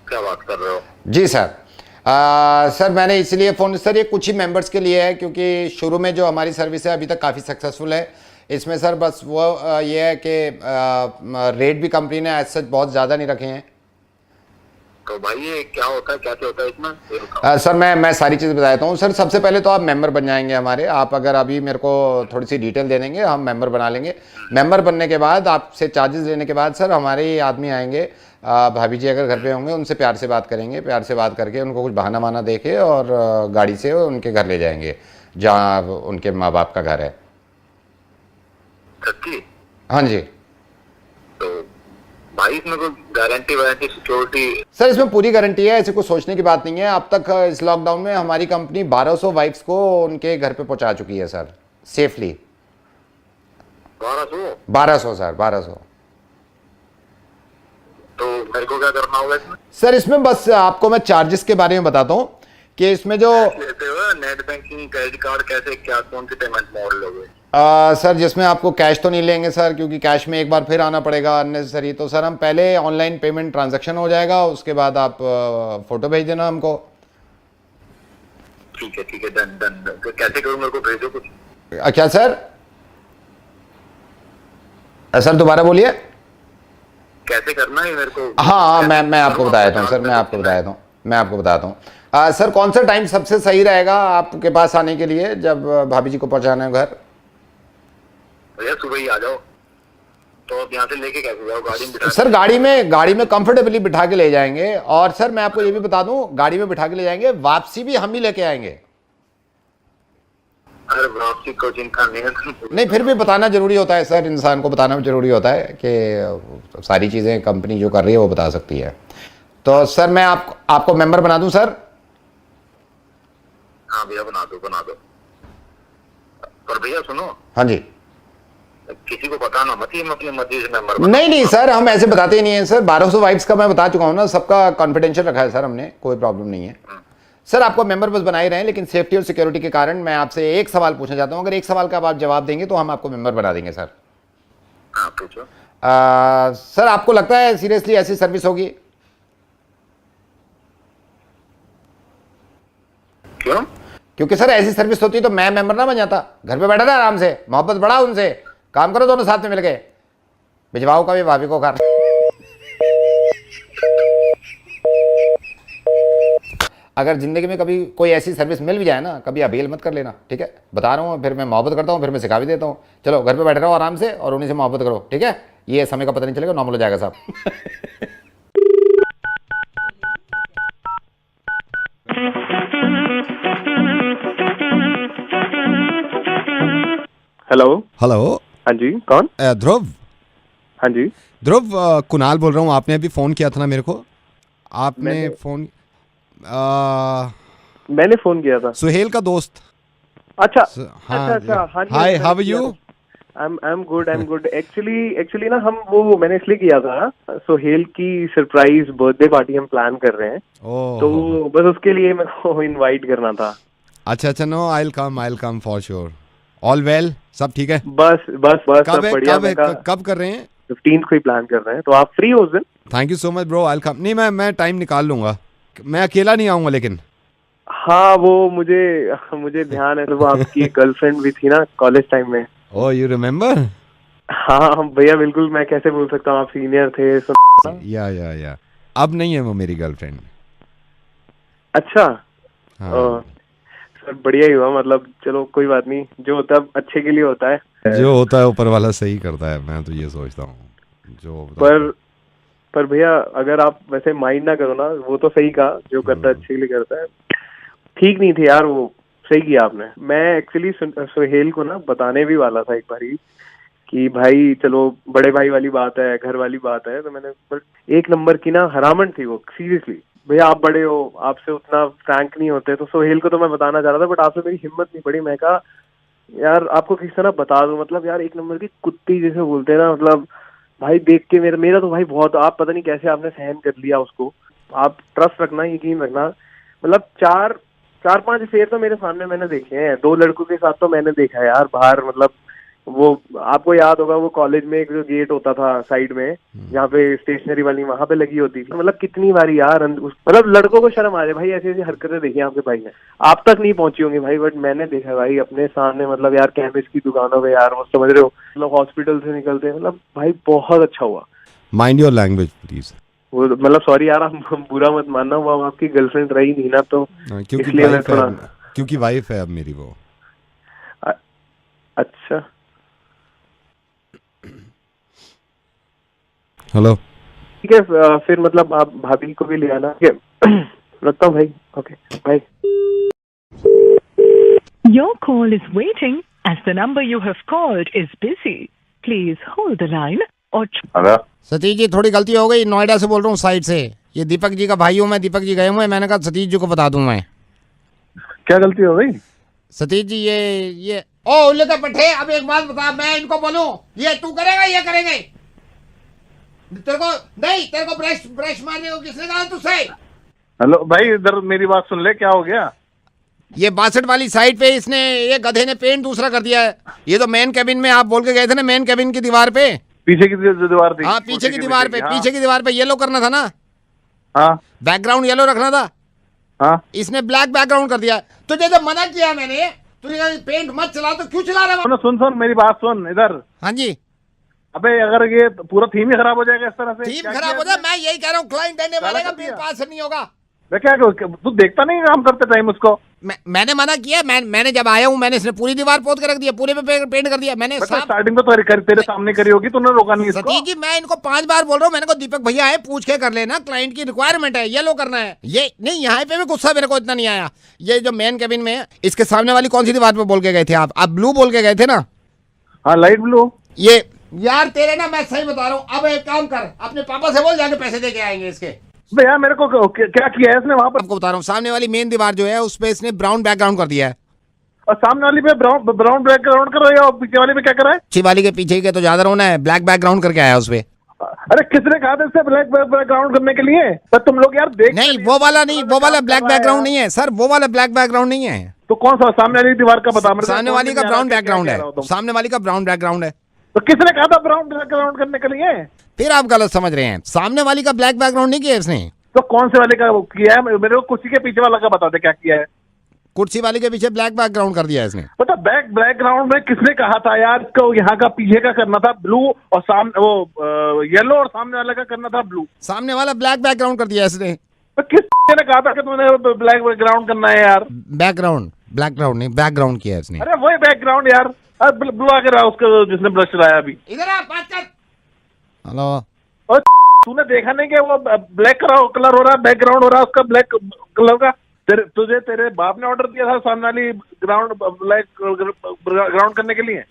क्या बात कर रहे हो? जी सर। सर मैंने इसलिए फ़ोन, सर ये कुछ ही मेंबर्स के लिए है, क्योंकि शुरू में जो हमारी सर्विस है अभी तक काफ़ी सक्सेसफुल है। इसमें सर बस वो ये है कि रेट भी कंपनी ने एज सच बहुत ज़्यादा नहीं रखे हैं। तो भाई ये क्या होता है, कैसे होता है इसमें? सर मैं सारी चीज़ बता देता हूँ। सर सबसे पहले तो आप मेंबर बन जाएंगे हमारे। आप अगर अभी मेरे को थोड़ी सी डिटेल दे देंगे, हम मेंबर बना लेंगे। मेंबर बनने के बाद आपसे चार्जेस लेने के बाद सर हमारे ही आदमी आएंगे, भाभी जी अगर घर पे होंगे उनसे प्यार से बात करेंगे, प्यार से बात करके उनको कुछ बहाना वाना देके और गाड़ी से उनके घर ले जाएंगे जहाँ उनके माँ बाप का घर है। सच्ची? हाँ जी। तो भाई इसमें कोई गारंटी वारंटी सिक्योरिटी? सर इसमें पूरी गारंटी है, ऐसे कुछ सोचने की बात नहीं है। अब तक इस लॉकडाउन में हमारी कंपनी 1200 वाइफ्स को उनके घर पे पहुंचा चुकी है सर, सेफली। 1200 सर, 1200। तो मेरे को क्या करना होगा इसमें? सर इसमें बस आपको मैं चार्जेस के बारे में बताता हूँ कि इसमें जो नेट बैंकिंग, क्रेडिट कार्ड, कैसे क्या, कौन सी पेमेंट मोड लोगे? सर जिसमें आपको कैश तो नहीं लेंगे सर, क्योंकि कैश में एक बार फिर आना पड़ेगा अननेसेसरी। तो सर हम पहले ऑनलाइन पेमेंट ट्रांजैक्शन हो जाएगा, उसके बाद आप फोटो भेज देना हमको। ठीक है डन डन। तो कैसे करूँ, मेरे को भेजो कुछ। क्या सर? सर दोबारा बोलिए। कैसे करना है मेरे को? हाँ मैं आपको बता देता हूँ सर, मैं आपको बताता हूँ। सर कौन सा टाइम सबसे सही रहेगा आपके पास आने के लिए, जब भाभी जी को पहुँचाना है घर? भैया सुबह ही आ जाओ। तो अब यहाँ से लेके कैसे जाओ? गाड़ी में बिठा? सर गाड़ी में कंफर्टेबली बिठा के ले जाएंगे। और सर मैं आपको ये भी बता दूं, गाड़ी में बिठा के ले जाएंगे, वापसी भी हम ही लेके आएंगे। अरे वापसी को चिंता नहीं है। नहीं फिर भी बताना जरूरी होता है सर, इंसान को बताना जरूरी होता है कि सारी चीज़ें कंपनी जो कर रही है वो बता सकती है। तो सर मैं आपको मेंबर बना दूं सर? हाँ भैया बना दो। पर भैया सुनो। हाँ जी। किसी को बताना मत ही, अपनी मर्जी से मेंबर। नहीं सर, हम ऐसे बताते ही नहीं है सर। 1200 वाइफ्स का मैं बता चुका हूँ ना, सबका कॉन्फिडेंशियल रखा है सर हमने, कोई प्रॉब्लम नहीं है। सर आपको मेंबर बस बना ही रहे हैं, लेकिन सेफ्टी और सिक्योरिटी के कारण मैं आपसे एक सवाल पूछना चाहता हूँ। अगर एक सवाल का आप जवाब देंगे तो हम आपको मेंबर बना देंगे सर। हाँ पूछो। सर आपको लगता है सीरियसली ऐसी सर्विस होगी? क्यों? क्योंकि सर ऐसी सर्विस होती तो मैं मेंबर ना बन जाता, घर पे बैठा था आराम से, मोहब्बत बढ़ा उनसे, काम करो दोनों साथ में मिलके, भिजवाओ कभी भाभी को घर। अगर जिंदगी में कभी कोई ऐसी सर्विस मिल भी जाए ना, कभी अवेल मत कर लेना, ठीक है? बता रहा हूँ, फिर मैं मोहब्बत करता हूँ, फिर मैं सिखा भी देता हूँ। चलो घर पे बैठे रहो आराम से और उन्हीं से मोहब्बत करो, ठीक है? ये समय का पता नहीं चलेगा, नॉर्मल हो जाएगा साहब। हेलो। हाँ जी, कौन? ध्रुव। हाँ जी ध्रुव, कुणाल बोल रहा हूँ। आपने अभी फ़ोन किया था ना मेरे को? आपने फ़ोन मैंने फ़ोन किया था। सुहेल का दोस्त। अच्छा हाँ, अच्छा। Hi, how are you? I am good. Actually ना हम वो मैंने इसलिए किया था, सुहेल की सरप्राइज बर्थडे पार्टी हम प्लान कर रहे हैं, तो बस उसके लिए मेरे को इनवाइट करना था। अच्छा, no I will come for sure. All well, सब ठीक है? बस कब कर रहे हैं? 15 को ही प्लान कर रहे हैं, तो आप फ्री हो उस दिन? Thank you so much bro, I will कम। नहीं मैं टाइम निकाल लूंगा, मैं अकेला नहीं आऊंगा लेकिन। हाँ वो मुझे ध्यान है, तो वो आपकी गर्लफ्रेंड भी थी ना कॉलेज टाइम में। Oh you remember? हाँ भैया बिल्कुल, मैं कैसे भूल सकता हूँ, आप सीनियर थे। या अब नहीं है वो मेरी गर्लफ्रेंड। अच्छा। हाँ। सर बढ़िया ही हुआ, मतलब चलो कोई बात नहीं, जो होता है अच्छे के लिए होता है। जो होता है ऊपर वाला सही करता है, मैं तो ये सोचता हूँ। जो पर भैया अगर आप वैसे माइंड ना करो ना, वो तो सही कहा, जो करता है अच्छे के लिए करता है। ठीक नहीं थे यार, वो सही किया आपने। मैं एक्चुअली सुहेल को ना बताने भी वाला था एक बारी कि भाई चलो बड़े भाई वाली बात है, घर वाली बात है, तो मैंने, पर एक नंबर की ना हरामन थी वो, सीरियसली। भैया आप बड़े हो, आपसे उतना फ्रैंक नहीं होते, तो सोहेल को तो मैं बताना चाह रहा था, बट आपसे मेरी हिम्मत नहीं पड़ी। मैं कहा यार आपको किस तरह बता दूं, मतलब यार एक नंबर की कुत्ती जैसे बोलते हैं ना, मतलब भाई देख के मेरा तो भाई बहुत, आप पता नहीं कैसे आपने सहन कर लिया उसको। आप ट्रस्ट रखना, यकीन रखना, मतलब चार पांच अफेयर तो मेरे सामने मैंने देखे हैं, 2 लड़कों के साथ तो मैंने देखा है यार बाहर। मतलब वो आपको याद होगा, वो कॉलेज में एक जो गेट होता था साइड में, जहाँ पे स्टेशनरी वाली, वहां पे लगी होती थी। मतलब कितनी बारी यार, मतलब लड़कों को शर्म आ जाए भाई, ऐसी ऐसी हरकतें देखी आपके भाई ने। आप तक नहीं पहुंची होंगी भाई, बट मैंने देखा भाई अपने सामने, मतलब यार केमिस्ट की दुकानों पे यार, वो समझ रहे हो, मतलब हॉस्पिटल से निकलते, मतलब भाई बहुत अच्छा हुआ। Mind your language please. वो मतलब सॉरी यार, आप बुरा मत मानना, वो आपकी गर्लफ्रेंड रही नहीं ना, तो इसलिए मैं थोड़ा, क्योंकि वाइफ है अब मेरी वो। अच्छा हेलो, ठीक है, फिर मतलब आप भाभी को भी ले आना। रखता हूँ भाई, okay bye. Your call is waiting as the number you have called is busy. Please hold the line or... Satish ji थोड़ी गलती हो गई, नोएडा से बोल रहा हूँ साइड से। ये दीपक जी का भाई हूँ मैं, दीपक जी गए हुए, मैंने कहा सतीश जी को बता दूं मैं। क्या गलती हो गई सतीश जी? ये ओ उल्ले का पट्टे, अब एक बात बता, मैं इनको बोलूं ये तू करेगा, ये करेंगे? तेरे को ब्रश मारने को किसने कहा तुझसे? हेलो भाई, इधर मेरी बात सुन ले, क्या हो गया? ये 62 वाली साइड पे इसने, ये गधे ने पेंट दूसरा कर दिया है। ये तो मेन कैबिन में आप बोल के गए थे ना, मेन कैबिन की दीवार पे, पीछे की दीवार थी। हाँ पीछे की दीवार पे, पीछे की दीवार पे येलो करना था ना। हाँ बैकग्राउंड येलो रखना था। हाँ इसने ब्लैक बैकग्राउंड कर दिया। तुझे जब मना किया मैंने, तूने पेंट मत चला, तो क्यों चला रहा है? सुन मेरी बात सुन इधर। हाँ जी। अबे अगर ये पूरा थीम ही खराब हो जाएगा इस तरह से। थीम खराब हो जाए, मैं यही कह रहा हूँ, क्लाइंट देने वाले का बिल पास नहीं होगा। मैं क्या तू देखता नहीं काम करते टाइम उसको? मैंने मना किया, मैंने जब आया हूँ मैंने इसने पूरी दीवार पोत कर रख दिया, पूरे पे पेंट कर दिया मैंने। स्टार्टिंग में तो तेरे सामने करी होगी, तूने रोका नहीं इसको। सतीश जी मैं इनको 5 बार बोल रहा हूँ, मैंने को दीपक भैया है पूछ के कर लेना, क्लाइंट की रिक्वायरमेंट है, येलो करना है। ये नहीं, यहाँ पे भी गुस्सा मेरे को इतना नहीं आया। ये जो मेन कैबिन में है, इसके सामने वाली कौन सी दीवार पे बोल के गए थे आप ब्लू बोल के गए थे ना? हाँ लाइट ब्लू। ये यार तेरे ना, मैं सही बता रहा हूँ, अब एक काम कर, अपने पापा से बोल, जाके पैसे दे के आएंगे इसके। भैया मेरे को क्या किया है इसने वहाँ पर? आपको बता रहा हूँ, सामने वाली मेन दीवार जो है उस पे इसने ब्राउन बैकग्राउंड कर दिया है। और सामने वाली पे ब्राउन बैकग्राउंड कर रहा है, और पीछे वाली पे क्या कर रहा है? पीछे वाली के पीछे के तो ज्यादा रोना है, ब्लैक बैकग्राउंड करके आया उस पे। अरे किसने कहा था इससे ब्लैक बैकग्राउंड करने के लिए? पर तुम लोग यार देख नहीं, वो वाला नहीं, वो वाला ब्लैक बैकग्राउंड नहीं है सर, वो वाला ब्लैक बैकग्राउंड नहीं है। तो कौन सा? सामने वाली दीवार का बता मेरे। सामने वाली का ब्राउन बैकग्राउंड है, सामने वाली का ब्राउन बैकग्राउंड है। तो किसने कहा था ब्राउन बैकग्राउंड करने के लिए? फिर आप गलत समझ रहे हैं, सामने वाली का ब्लैक बैकग्राउंड नहीं किया इसने। तो कौन से वाले का किया है? मेरे को कुर्सी के पीछे वाला का बता दे क्या किया है। कुर्सी वाले के पीछे ब्लैक बैकग्राउंड कर दिया इसने। पता बैकग्राउंड में किसने कहा था यार इसको? यहाँ का पीछे का करना था ब्लू, और सामने वो येलो, और सामने वाले का करना था ब्लू। सामने वाला ब्लैक बैकग्राउंड कर दिया इसने। तो किसने कहा था कि तुमने ब्लैक बैकग्राउंड करना है यार? बैकग्राउंड, ब्लैकग्राउंड नहीं, बैकग्राउंड किया इसने। अरे वही बैकग्राउंड यार, ब्लू आके रहा उसका जिसने ब्लश चलाया अभी। इधर आ, बात कर। हेलो, और तूने देखा नहीं कि वो ब्लैक कलर हो रहा है, बैकग्राउंड हो रहा है उसका ब्लैक कलर का? तुझे तेरे बाप ने ऑर्डर दिया था सामने वाली ग्राउंड ब्लैक ग्राउंड करने के लिए?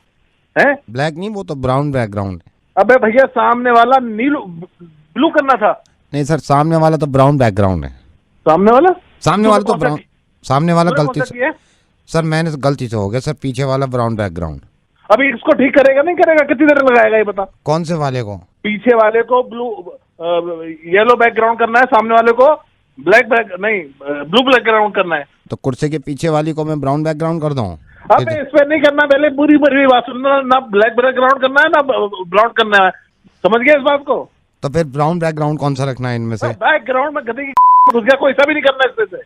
है ब्लैक नहीं, वो तो ब्राउन बैकग्राउंड है। अबे भैया सामने वाला नीलू ब्लू करना था। नहीं सर, सामने वाला तो ब्राउन बैकग्राउंड है। सामने वाला तो ब्राउन, सामने वाला गलती से सर, मैंने गलती से हो गया सर, पीछे वाला ब्राउन बैकग्राउंड। अभी इसको ठीक करेगा नहीं करेगा? कितनी देर लगाएगा ये बता? कौन से वाले को? पीछे वाले को ब्लू येलो बैकग्राउंड करना है, सामने वाले को ब्लैक नहीं ब्लू बैकग्राउंड करना है। तो कुर्सी के पीछे वाली को मैं ब्राउन बैकग्राउंड कर दूं? अबे इस पे नहीं करना, पहले पूरी बात सुनना, ना ब्लैक बैकग्राउंड करना है ना ब्राउन करना है, समझ गया इस बात को? तो फिर ब्राउन बैकग्राउंड कौन सा रखना है इनमें से? बैकग्राउंड में गधे की घुस गया, कोई सा भी नहीं करना इसमें से।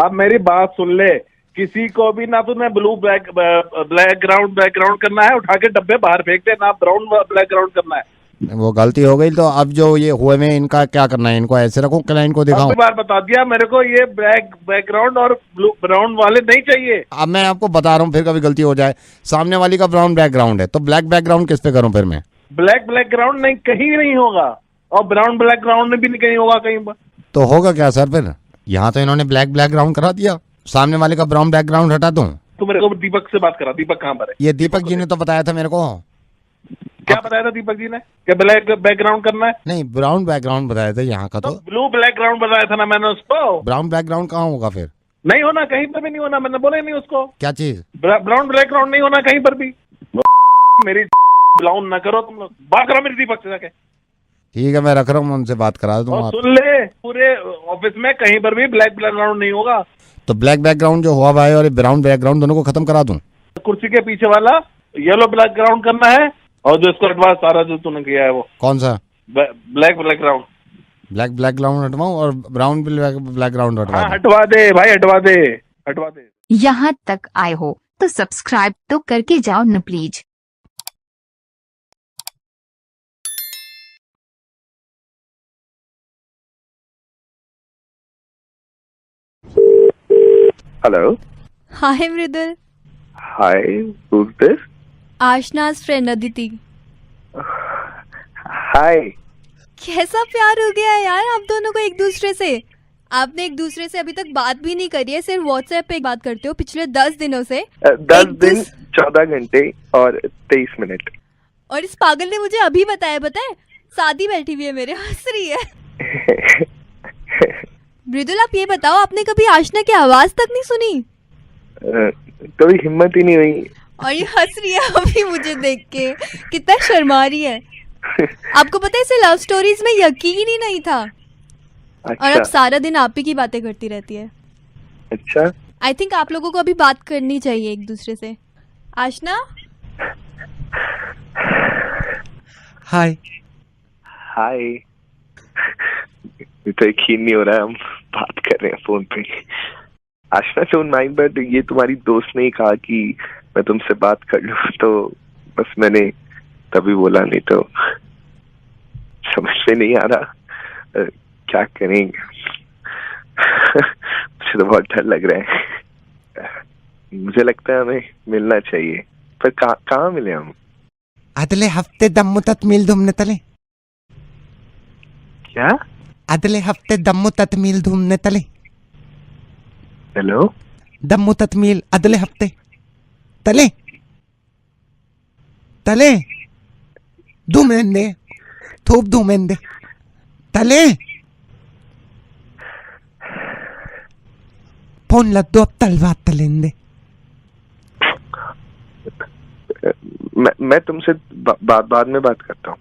आप मेरी बात सुन ले, किसी को भी ना तूने ब्लू बैकग्राउंड करना है, उठा के डब्बे बाहर फेंक दे, ना ब्राउन बैकग्राउंड करना है। वो गलती हो गई, तो अब जो ये हुए में इनका क्या करना है? इनको ऐसे रखो, क्लाइंट को दिखाऊं? बार बता दिया मेरे को, ये ब्लैक बैकग्राउंड और ब्लू ब्राउन वाले नहीं चाहिए। अब मैं आपको बता रहा हूँ, फिर कभी गलती हो जाए। सामने वाली का ब्राउन बैकग्राउंड है, तो ब्लैक बैकग्राउंड किस पे करूँ फिर मैं? ब्लैक बैकग्राउंड नहीं, कहीं नहीं होगा, और ब्राउन बैकग्राउंड में भी नहीं कहीं होगा कहीं पर। तो होगा क्या सर फिर? यहाँ तो इन्होंने ब्लैक बैकग्राउंड करा दिया, सामने वाले का ब्राउन बैकग्राउंड हटा दूं? तो मेरे को दीपक से बात करा। दीपक कहाँ पर है? ये दीपक जी ने तो बताया था मेरे को। क्या बताया था दीपक जी ने? क्या ब्लैक बैकग्राउंड करना है? नहीं, ब्राउन बैकग्राउंड बताया था यहाँ का। तो ब्लू बैकग्राउंड बताया था ना मैंने उसको। ब्राउन बैकग्राउंड कहाँ होगा फिर? नहीं होना, कहीं पर भी नहीं होना, मैंने बोला ही नहीं उसको। क्या चीज? ब्राउन बैकग्राउंड नहीं होना कहीं पर भी। मेरी ब्राउन ना करो तुम लोग, बात करो मेरी दीपक से जाके। ठीक है, मैं रख रहा हूँ, उनसे बात करा दूंगा। और सुन ले, पूरे ऑफिस में कहीं पर भी ब्लैक बैकग्राउंड नहीं होगा। तो ब्लैक बैकग्राउंड जो हुआ भाई और ब्राउन बैकग्राउंड दोनों को खत्म करा दूं? कुर्सी के पीछे वाला येलो बैकग्राउंड करना है, और जो इसको हटवा सारा जो तूने किया है वो। कौन सा? Black background. ब्लैक बैकग्राउंड हटवाऊं और ब्राउन बैकग्राउंड हटवा? हटवा दे भाई, हटवा दे, हटवा दे। यहाँ तक आए हो तो सब्सक्राइब तो करके जाओ न please. Hello. Hi, Mridul. Hi. Who's this? Aashna's friend Aditi. Hi. कैसा प्यार हो गया है यार आप दोनों को एक दूसरे से। आपने एक दूसरे से अभी तक बात भी नहीं करी है, सिर्फ व्हाट्सएप पे बात करते हो पिछले 10 दिनों से। 10 दिन 14 घंटे और 23 मिनट। और इस पागल ने मुझे अभी बताया शादी बैठी हुई है मेरे, हंस रही है। मृदुल आप ये बताओ, आपने कभी आशना की आवाज तक नहीं सुनी? कभी हिम्मत ही नहीं हुई। और ये हंस रही है अभी मुझे देख के, कितना शर्मा रही है। आपको पता है इसे लव स्टोरीज में यकीन ही नहीं था। अच्छा। और अब सारा दिन आप ही की बातें करती रहती है। अच्छा। आई थिंक आप लोगों को अभी बात करनी चाहिए एक दूसरे से। आशना। हाय। हाय। तो यकीन नहीं हो रहा है हम बात कर रहे हैं फोन पे। आशना डोंट माइंड, बट ये तुम्हारी दोस्त ने कहा कि मैं तुमसे बात कर लूं, तो बस मैंने तभी बोला, नहीं तो समझ में नहीं आ रहा क्या करेंगे। मुझे तो बहुत डर लग रहा है। मुझे लगता है हमें मिलना चाहिए, पर कहाँ मिले हम? अगले हफ्ते दम्मू तत्मील धूमने तले। क्या? अगले हफ्ते दम्मू तत्मील धूमने तले। हेलो? दम्मू तत्मील अगले हफ्ते तले तले धूमेंदे थूप धूमेंदे तले फोन लद्दो अब तलवा तलेंदे। मैं तुमसे बाद में बात करता हूँ।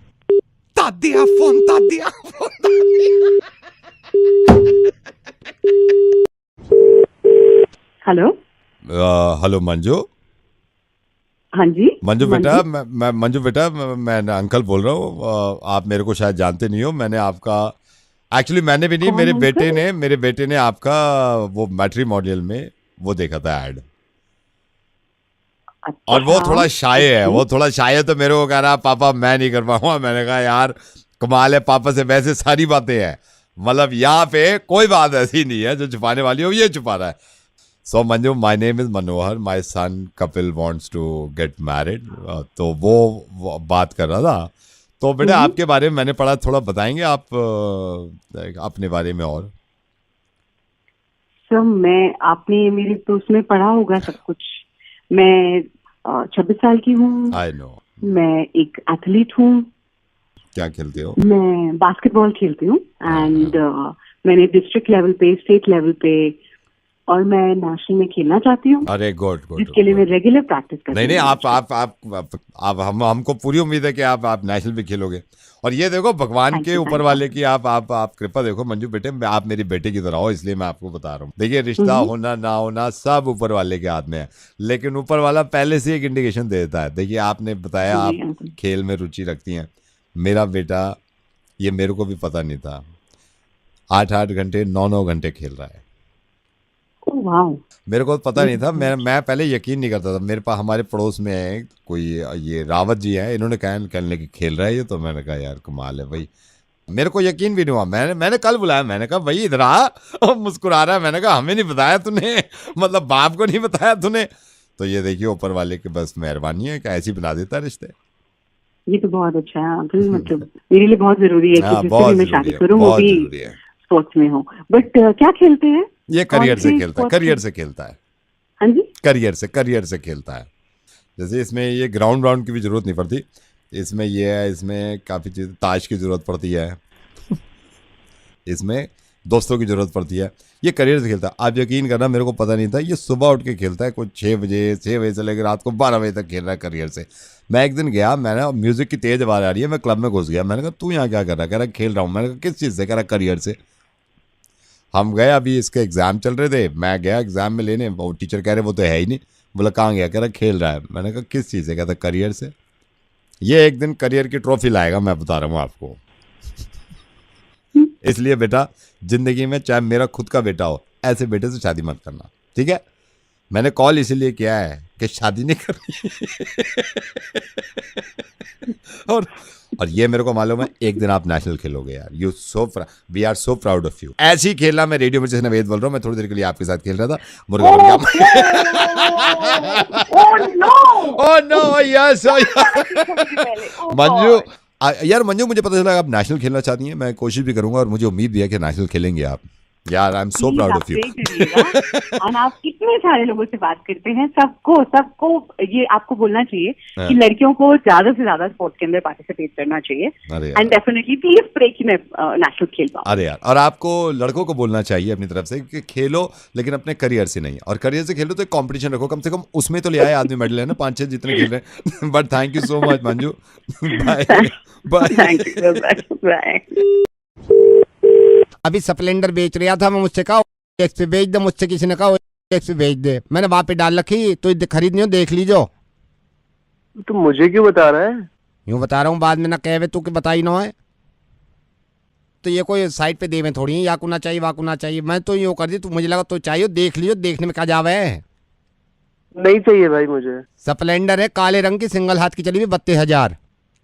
तादिया फोन तादिया हेलो। हेलो मंजू। हाँ जी मंजू बेटा, मैं मंजू बेटा, मैं अंकल बोल रहा हूँ। आप मेरे को शायद जानते नहीं हो। मैंने आपका, एक्चुअली मैंने भी नहीं, मेरे बेटे ने आपका वो मैट्रिमोनियल में वो देखा था ऐड। अच्छा, और वो थोड़ा शाय है, तो मेरे को कह रहा पापा मैं नहीं कर पाऊंगा। मैंने कहा यार कमाल है, पापा से वैसे सारी बातें हैं, मतलब यहाँ पे कोई बात ऐसी नहीं है जो छुपाने वाली हो, ये छुपा रहा है। So Manju, my name is Manohar, my son Kapil wants to get married. तो वो बात कर रहा था। तो बेटा आपके बारे में मैंने पढ़ा, थोड़ा बताएंगे आप अपने बारे में? और सर आपने मेरे तो उसमें पढ़ा होगा सब कुछ। मैं 26 साल की हूँ। I know. मैं एक एथलीट हूँ। क्या खेलते हो? मैं बास्केटबॉल खेलती हूँ एंड मैंने डिस्ट्रिक्ट लेवल पे, स्टेट लेवल पे और मैं नेशनल में खेलना चाहती हूँ। अरे गुड गुड। जिसके लिए मैं रेगुलर प्रैक्टिस करती हूँ। नहीं आप हमको पूरी उम्मीद है कि आप नेशनल भी खेलोगे। और ये देखो भगवान के ऊपर वाले की आप कृपा देखो मंजू बेटे, आप मेरी बेटे की तरह हो, इसलिए मैं आपको बता रहा हूँ। देखिए रिश्ता होना ना होना सब ऊपर वाले के हाथ में है, लेकिन ऊपर वाला पहले से एक इंडिकेशन दे देता है। देखिए आपने बताया आप खेल में रुचि रखती हैं। मेरा बेटा, ये मेरे को भी पता नहीं था, 8-8 घंटे 9-9 घंटे खेल रहा है। वाह। मेरे को पता नहीं था, मैं पहले यकीन नहीं करता था। मेरे पास हमारे पड़ोस में है कोई, ये रावत जी हैं, इन्होंने कहने की खेल रहा है ये, तो मैंने कहा यार कमाल है भाई। मेरे को यकीन भी नहीं हुआ। मैंने कल बुलाया, मैंने कहा भाई इधर आ, और मुस्कुरा रहा है। मैंने कहा हमें नहीं बताया तूने, मतलब बाप को नहीं बताया तूने। तो ये देखिए ऊपर वाले की बस मेहरबानी है कि ऐसी बना देता रिश्ते। ये तो बहुत अच्छा है अंकल, मतलब मेरे लिए बहुत जरूरी है कि जिससे भी मैं शादी करूँ वो भी स्पोर्ट्स में हो। बट क्या खेलते हैं? ये करियर से खेलता है, करियर से खेलता है। हाँ जी, करियर से खेलता है। जैसे इसमें ये ग्राउंड की भी जरूरत नहीं पड़ती, इसमें ये है, इसमें काफ़ी चीज़, ताश की ज़रूरत पड़ती है, इसमें दोस्तों की ज़रूरत पड़ती है। ये करियर से खेलता है। आप यकीन करना, मेरे को पता नहीं था ये सुबह उठ के खेलता है, कुछ 6 बजे से लेकर रात को 12 बजे तक खेल रहा है करियर से। मैं एक दिन गया, मैंने म्यूज़िक की तेज़ आवाज़ आ रही है, मैं क्लब में घुस गया। मैंने कहा तू यहाँ क्या कर रहा है? कह रहा खेल रहा हूँ। मैंने कहा किस चीज़ से? कह रहा करियर से। हम गए, अभी इसके एग्ज़ाम चल रहे थे, मैं गया एग्ज़ाम में लेने, वो टीचर कह रहे वो तो है ही नहीं। बोला कहाँ गया? कह रहा खेल रहा है। मैंने कहा किस चीज़ से? कहता करियर से। ये एक दिन करियर की ट्रॉफी लाएगा, मैं बता रहा हूँ आपको। इसलिए बेटा जिंदगी में चाहे मेरा खुद का बेटा हो, ऐसे बेटे से शादी मत करना, ठीक है? मैंने कॉल इसीलिए किया है कि शादी नहीं करनी। और ये मेरे को मालूम है एक दिन आप नेशनल खेलोगे यार। We are so proud of you. ऐसे ही खेलना। मैं रेडियो मिर्ची से नवेद बोल रहा हूँ। मैं थोड़ी देर के लिए आपके साथ खेल रहा था, मुर्गा बन गया। ओह नो, यस मंजू, यार मंजू मुझे पता चला आप नेशनल खेलना चाहती हैं। मैं कोशिश भी करूंगा और मुझे उम्मीद भी है कि नेशनल खेलेंगे आप। यार I am so proud of you. और आप कितने सारे लोगों से बात करते हैं, सबको ये आपको बोलना चाहिए कि लड़कियों को ज्यादा से ज्यादा स्पोर्ट्स के अंदर पार्टिसिपेट करना चाहिए। एंड डेफिनेटली प्लीज प्रे कि मैं नेशनल खेल पाऊं। अरे यार, और आपको लड़कों को बोलना चाहिए अपनी तरफ से कि खेलो, लेकिन अपने करियर से नहीं। और करियर से खेलो तो एक कंपटीशन रखो, कम से कम उसमें तो ले आए आदमी मेडल है ना, 5-6 जितने खेल रहे हैं। But thank you so much Manju. Bye bye. अभी स्प्लेंडर बेच रहा था मैं, मुझसे कहा एक्स पे बेच दे, मुझसे किसी ने कहा एक्स पे बेच दे। मैंने वहां पे डाल रखी, तो खरीदनी हो देख लीजो। तो मुझे क्यों बता रहा है? यूँ बता रहा हूँ, बाद में ना कहे तू कि बताई ना है। तो ये कोई साइड पे देवे थोड़ी है, या को ना चाहिए वाकू ना चाहिए। मैं तो यूँ कर दी, तो मुझे लगा तो चाहिए, देख लीजिए। देखने में क्या जावे है? नहीं चाहिए भाई मुझे। स्प्लेंडर है, काले रंग की, सिंगल हाथ की चली हुई, 32,000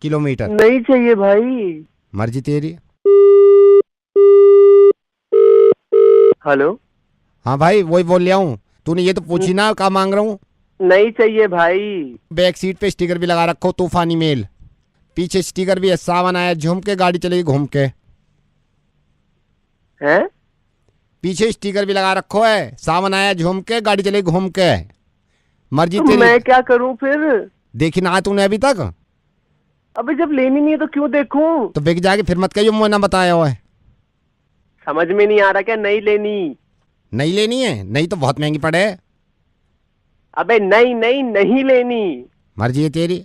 किलोमीटर। नहीं चाहिए भाई। मर्जी तेरी। हेलो, हाँ भाई वही बोल लिया हूँ। तूने ये तो पूछी ना क्या मांग रहा हूँ। नहीं चाहिए भाई। बैक सीट पे स्टिकर भी लगा रखो, तूफानी मेल। पीछे स्टिकर भी है, सावन आया झूम के, गाड़ी चलेगी घूम के। हैं? पीछे स्टिकर भी लगा रखो है, सावन आया झूम के, गाड़ी चलेगी घूम के। मर्जी तेरी। मैं क्या करूँ फिर? देखी ना तूने अभी तक? अबे जब लेनी नहीं है तो क्यों देखूं? तो बिक जाके फिर मत कहियो मुझे ना बताया हुआ है। समझ में नहीं आ रहा क्या? नहीं लेनी। नहीं लेनी है? नहीं तो बहुत महंगी पड़े। अबे नहीं लेनी। मर्जी है तेरी।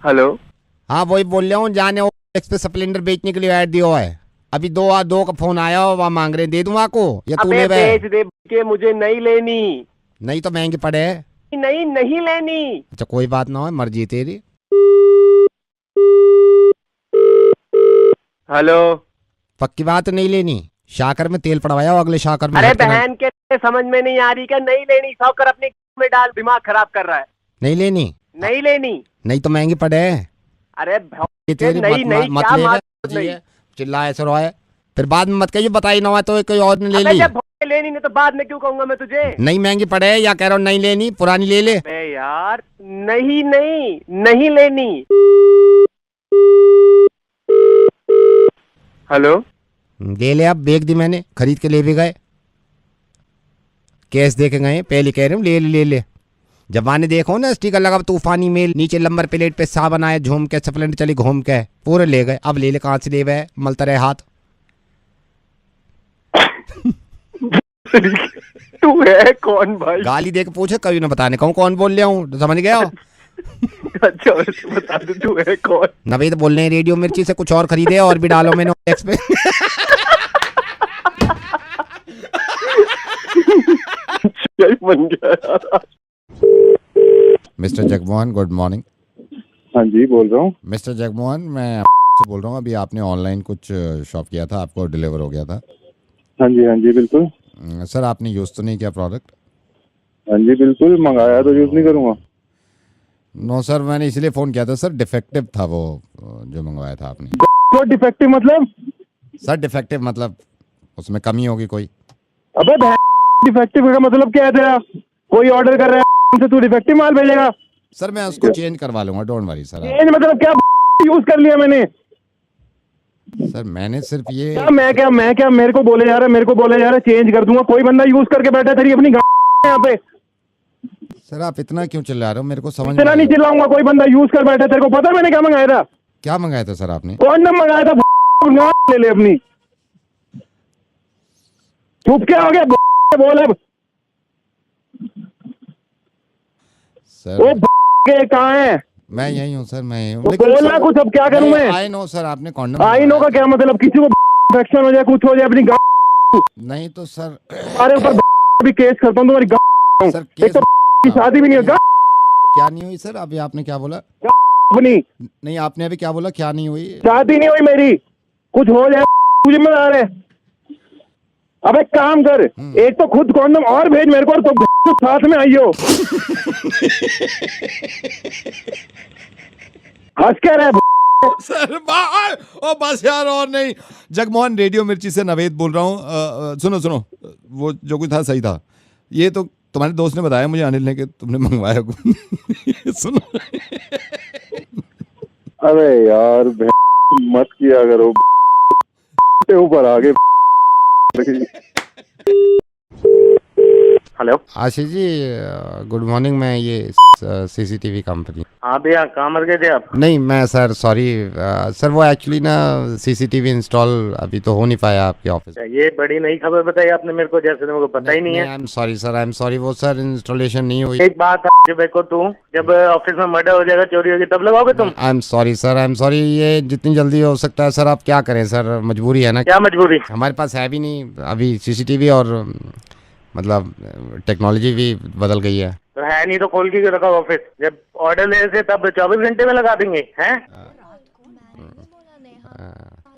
हेलो, हाँ वही बोल रहा हूँ, जाने एक्स पे स्प्लेंडर बेचने के लिए ऐड दिया है। अभी दो का फोन आया हो, वहाँ मांग रहे, दे दूँ आपको या तू ले? बेच दे के, मुझे नहीं लेनी। नहीं तो महंगी पड़े। नहीं लेनी। अच्छा कोई बात ना हो, मर्जी है तेरी। हेलो, पक्की बात नहीं लेनी? शाकर में तेल पड़वाया हो, अगले शाकर में। अरे बहन के समझ में नहीं आ रही क्या? नहीं लेनी। शौकर अपने में डाल, दिमाग खराब कर रहा है। नहीं लेनी? नहीं लेनी। नहीं तो महंगी पड़े। अरे तेरी मत ले, चिल्ला ऐसे रोए, फिर बाद में मत कहिए बताई ना तो कोई और ने ले ली। लेनी नहीं तो बाद में क्यों कहूंगा मैं तुझे? नहीं महंगी पड़े, या कह रहा हूँ नहीं लेनी, पुरानी ले ले। यार नहीं लेनी। हेलो, ले ले, अब बेच दी मैंने, खरीद के ले भी गए, कैश दे के गए। पहले कह रहे हूँ ले ले। जबाने देखो ना, स्टिकर लगा तूफानी मेल, नीचे नंबर प्लेट पे सावन आया झूम के, स्प्लेंडर चली घूम के, पूरे ले गए। अब ले कहाँ से ले गए? मलता रहे हाथ। तू है कौन भाई? गाली दे के पूछे, कभी ना बताने कहूँ कौन बोल रहा हूँ, तो समझ गया? अच्छा बता दे तू है कौन? नवेद बोल रहे हैं, रेडियो मिर्ची से कुछ और खरीदे और भी डालो मैंने एक्स पे। बन गया। Mister Jagmohan, good morning. हाँ जी, बोल रहा हूँ। मिस्टर जगमोहन, मैं से बोल रहा हूँ। अभी आपने ऑनलाइन कुछ शॉप किया था, आपको डिलीवर हो गया था। हाँ जी बिल्कुल। सर आपने यूज़ तो नहीं किया प्रोडक्ट? हाँ जी बिल्कुल, मंगाया तो यूज नहीं करूँगा। नो सर, मैंने इसलिए फ़ोन किया था सर, डिफेक्टिव था वो जो मंगवाया था आपने। तो डिफेक्टिव मतलब? सर डिफेक्टिव मतलब उसमें कमी होगी कोई। अबे डिफेक्टिव का मतलब क्या है तेरा? कोई ऑर्डर कर रहा है तू डिफेक्टिव माल भेजेगा? सर मैं उसको चेंज करवा लूंगा, डोंट वरी सर। चेंज मतलब क्या? यूज कर लिया मैंने। सर मैंने सिर्फ ये मैं क्या मेरे को बोले जा रहा है चेंज कर दूंगा। कोई बंदा यूज करके बैठा तेरी अपनी यहाँ पे। सर आप इतना क्यों चिल्ला रहे हो? मेरे को समझ इतना नहीं चिल्लाऊंगा। कोई बंदा यूज कर बैठा, तेरे को पता है मैंने क्या मंगाया था? क्या मंगाया था सर आपने? कौन मंगाया था? ले ले अपनी। चुप क्या हो गया? बोल अब। सर वो कहाँ है? मैं यही हूँ सर, मैं यही हूँ। बोलना कुछ, अब क्या करूँ मैं? आई नो सर, आपने कॉन्डम। आई नो का क्या मतलब? किसी को इन्फेक्शन हो जाए, कुछ हो जाए अपनी नहीं तो सर तुम्हारे ऊपर भी केस करता हूँ तुम्हारी सर। एक तो की शादी भी नहीं होगा। क्या नहीं हुई सर? अभी आपने क्या बोला? अपनी नहीं, आपने अभी क्या बोला? क्या नहीं हुई? शादी नहीं हुई मेरी। कुछ हो जाए तुझे में आ रहे। अब एक काम कर, एक तो खुद कॉन्डम और भेज मेरे को, और तो साथ में आइयो। हंस क्या रहा सर ओ बस यार, और नहीं। जगमोहन रेडियो मिर्ची से नवेद बोल रहा हूँ। सुनो, वो जो कुछ था सही था। ये तो तुम्हारे दोस्त ने बताया मुझे, अनिल ने, कि तुमने मंगवाया सुनो। अरे यार मत किया करो, ऊपर आगे। Hello Ashish ji, good morning. मैं ये सीसीटीवी कंपनी। हाँ भैया, कहाँ मर गए थे आप? नहीं मैं सर सॉरी सर, वो एक्चुअली ना सीसीटीवी इंस्टॉल अभी तो हो नहीं पाया आपके ऑफिस। ये बड़ी नई खबर बताई आपने मेरे को, जैसे मेरे को पता ही नहीं है। आई एम सॉरी, वो सर इंस्टॉलेशन नहीं हुई। एक बात देखो, तू जब ऑफिस में मर्डर हो जाएगा, चोरी होगी, तब लगाओगे तुम? I am sorry sir, I am sorry. ये जितनी जल्दी हो सकता है सर। आप क्या करें सर, मजबूरी है ना। क्या मजबूरी? हमारे पास है भी नहीं अभी सीसीटीवी, और मतलब टेक्नोलॉजी भी बदल गई है। तो है नहीं तो खोल के रखा ऑफिस। जब ऑर्डर ले से तब 24 घंटे में लगा देंगे हैं?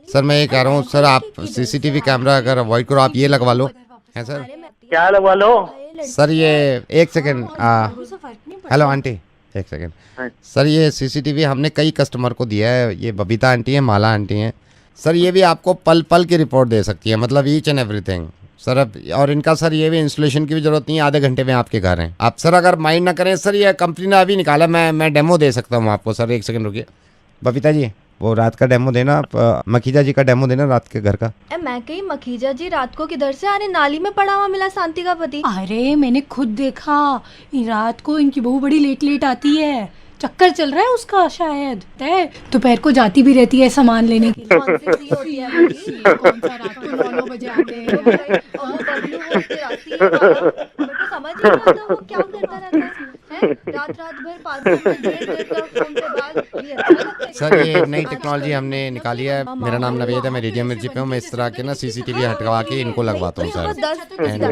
सर मैं ये कह रहा हूँ सर, आप सीसीटीवी कैमरा अगर अवॉइड करो, आप ये लगवा लो। है सर? क्या लगवा लो? सर ये एक सेकेंड, हेलो आंटी, एक सेकेंड। सर ये सीसीटीवी हमने कई कस्टमर को दिया है। ये बबीता आंटी है, माला आंटी हैं सर। ये भी आपको पल पल की रिपोर्ट दे सकती है, मतलब ईच एंड एवरीथिंग सर। अब और इनका सर ये भी इंस्टॉलेशन की भी जरूरत नहीं है, आधे घंटे में आपके घर हैं। आप सर अगर माइंड ना करें सर, ये कंपनी ने अभी निकाला, मैं डेमो दे सकता हूँ आपको सर। एक सेकंड रुकिए। बबीता जी, वो रात का डेमो देना आप, मखीजा जी का डेमो देना रात के घर का। मैं कही मखीजा जी रात को किधर से? अरे नाली में पड़ा हुआ मिला शांति का पति। अरे मैंने खुद देखा, रात को इनकी बहू बड़ी लेट आती है, चक्कर चल रहा है उसका शायद। दोपहर को जाती भी रहती है सामान लेने के लिए। कौन सी फ्री होती है? कौन सा रात को 9 बजे आते हैं। समझ नहीं आता वो क्या करता रहता है। रात भर 5 घंटे फोन पे बात। सर ये नई टेक्नोलॉजी हमने निकाली है। मेरा नाम नवेद है, मैं रेडियो मिर्ची पे हूँ। मैं इस तरह के ना सीसीटीवी हटवा के इनको लगवाता हूँ सर। एंड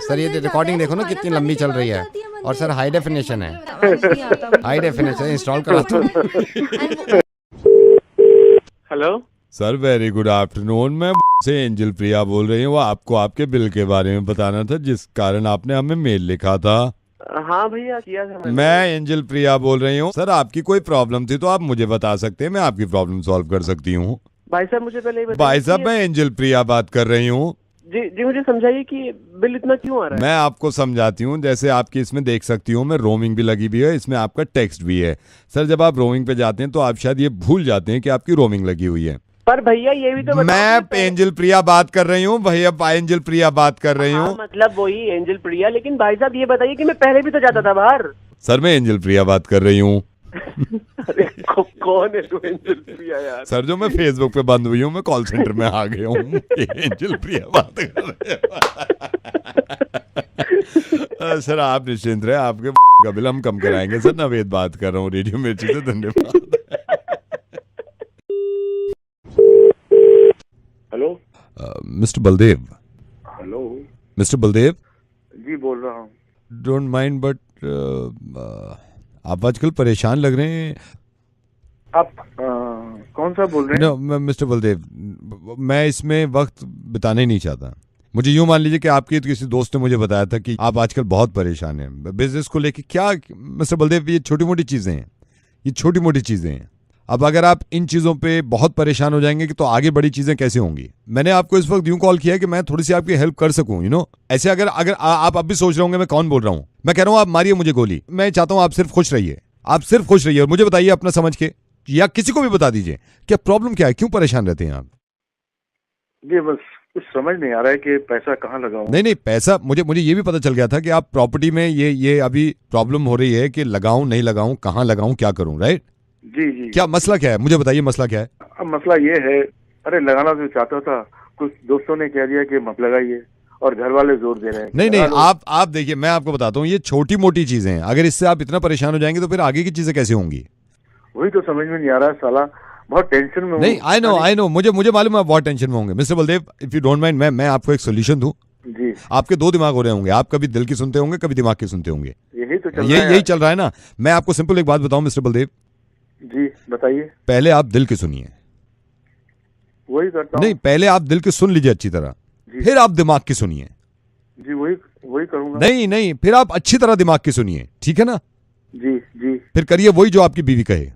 सर ये रिकॉर्डिंग देखो ना कितनी लंबी चल रही है, और सर हाई डेफिनेशन है, हाई डेफिनेशन इंस्टॉल कराता हूँ। Hello sir, very good afternoon. मैं से एंजल प्रिया बोल रही हूँ। आपको आपके बिल के बारे में बताना था, जिस कारण आपने हमें मेल लिखा था। हाँ भैया, किया था मैंने। मैं एंजल प्रिया बोल रही हूँ सर। आपकी कोई प्रॉब्लम थी तो आप मुझे बता सकते हैं, मैं आपकी प्रॉब्लम सॉल्व कर सकती हूँ। भाई साहब मुझे पहले भाई साहब, मैं एंजल प्रिया बात कर रही हूँ। जी मुझे समझाइए कि बिल इतना क्यों आ रहा है? मैं आपको समझाती हूँ। जैसे आपकी इसमें देख सकती हूँ मैं, रोमिंग भी लगी हुई है, इसमें आपका टेक्स्ट भी है। सर जब आप रोमिंग पे जाते हैं तो आप शायद ये भूल जाते हैं कि आपकी रोमिंग लगी हुई है। पर भैया ये भी तो मैं एंजल प्रिया बात कर रही हूँ भैया, एंजल प्रिया बात कर रही हूँ। मतलब वही एंजल प्रिया। लेकिन भाई साहब ये बताइए कि मैं पहले भी तो जाता था बाहर। सर मैं एंजल प्रिया बात कर रही हूँ। अरे कौन है तू एंजल प्रिया यार? सर जो मैं फेसबुक पे बंद हुई हूँ, मैं कॉल सेंटर में आ गया हूँ। एंजल प्रिया बात कर रहे हैं। सर आप निश्चिंत रहे, आपके का बिल हम कम कराएंगे। सर नवेद बात कर रहा हूँ रेडियो मिर्ची से। धन्यवाद। Hello mister Baldev. Hello mister Baldev ji बोल रहा हूँ। डोंट माइंड बट आप आजकल परेशान लग रहे हैं। आप कौन सा बोल रहे हैं? मिस्टर बलदेव, मैं इसमें वक्त बिताने नहीं चाहता। मुझे यूं मान लीजिए कि आपके किसी दोस्त ने मुझे बताया था कि आप आजकल बहुत परेशान हैं बिजनेस को लेके। क्या मिस्टर बलदेव, ये छोटी मोटी चीजें हैं, ये छोटी मोटी चीजें हैं। अब अगर आप इन चीजों पे बहुत परेशान हो जाएंगे कि तो आगे बड़ी चीजें कैसे होंगी। मैंने आपको इस वक्त यूं कॉल किया है कि मैं थोड़ी सी आपकी हेल्प कर सकूं, ऐसे अगर आप अब भी सोच रहे होंगे मैं कौन बोल रहा हूं, मैं कह रहा हूं आप मारिए मुझे गोली। मैं चाहता हूं आप सिर्फ खुश रहिए, आप सिर्फ खुश रहिए और मुझे बताइए अपना समझ के, या किसी को भी बता दीजिए क्या प्रॉब्लम क्या है, क्यों परेशान रहते हैं आप? ये बस कुछ समझ नहीं आ रहा है कि पैसा कहाँ लगाऊं। नहीं, पैसा मुझे ये भी पता चल गया था कि आप प्रॉपर्टी में ये अभी प्रॉब्लम हो रही है कि लगाऊं नहीं लगाऊं, कहाँ लगाऊं, क्या करूं, राइट? जी। क्या मसला क्या है, मुझे बताइए मसला क्या है? अब मसला ये है, अरे लगाना तो चाहता था, कुछ दोस्तों ने कह दिया कि मत लगाइए और घर वाले जोर दे रहे हैं। नहीं, आप देखिए, मैं आपको बताता हूँ, ये छोटी मोटी चीजें हैं। अगर इससे आप इतना परेशान हो जाएंगे तो फिर आगे की चीजें कैसे होंगी? वही तो समझ में नहीं आ रहा है साला, बहुत टेंशन में। नहीं, आई नो, मुझे मालूम है बहुत टेंशन में होंगे। Mister Baldev, if you don't mind, मैं आपको एक सोल्यूशन दूं। जी। आपके दो दिमाग हो रहे होंगे, आप कभी दिल की सुनते होंगे, कभी दिमाग की सुनते होंगे। यही तो चल रहा है। यही चल रहा है ना। मैं आपको सिंपल एक बात बताऊं मिस्टर बलदेव। जी बताइए। पहले आप दिल की सुनिए। वही करता हूं। नहीं, पहले आप दिल की सुन लीजिए अच्छी तरह, फिर आप दिमाग की सुनिए। जी वही करूंगा। नहीं, फिर आप अच्छी तरह दिमाग की सुनिए, ठीक है ना? जी। फिर करिए वही जो आपकी बीवी कहे।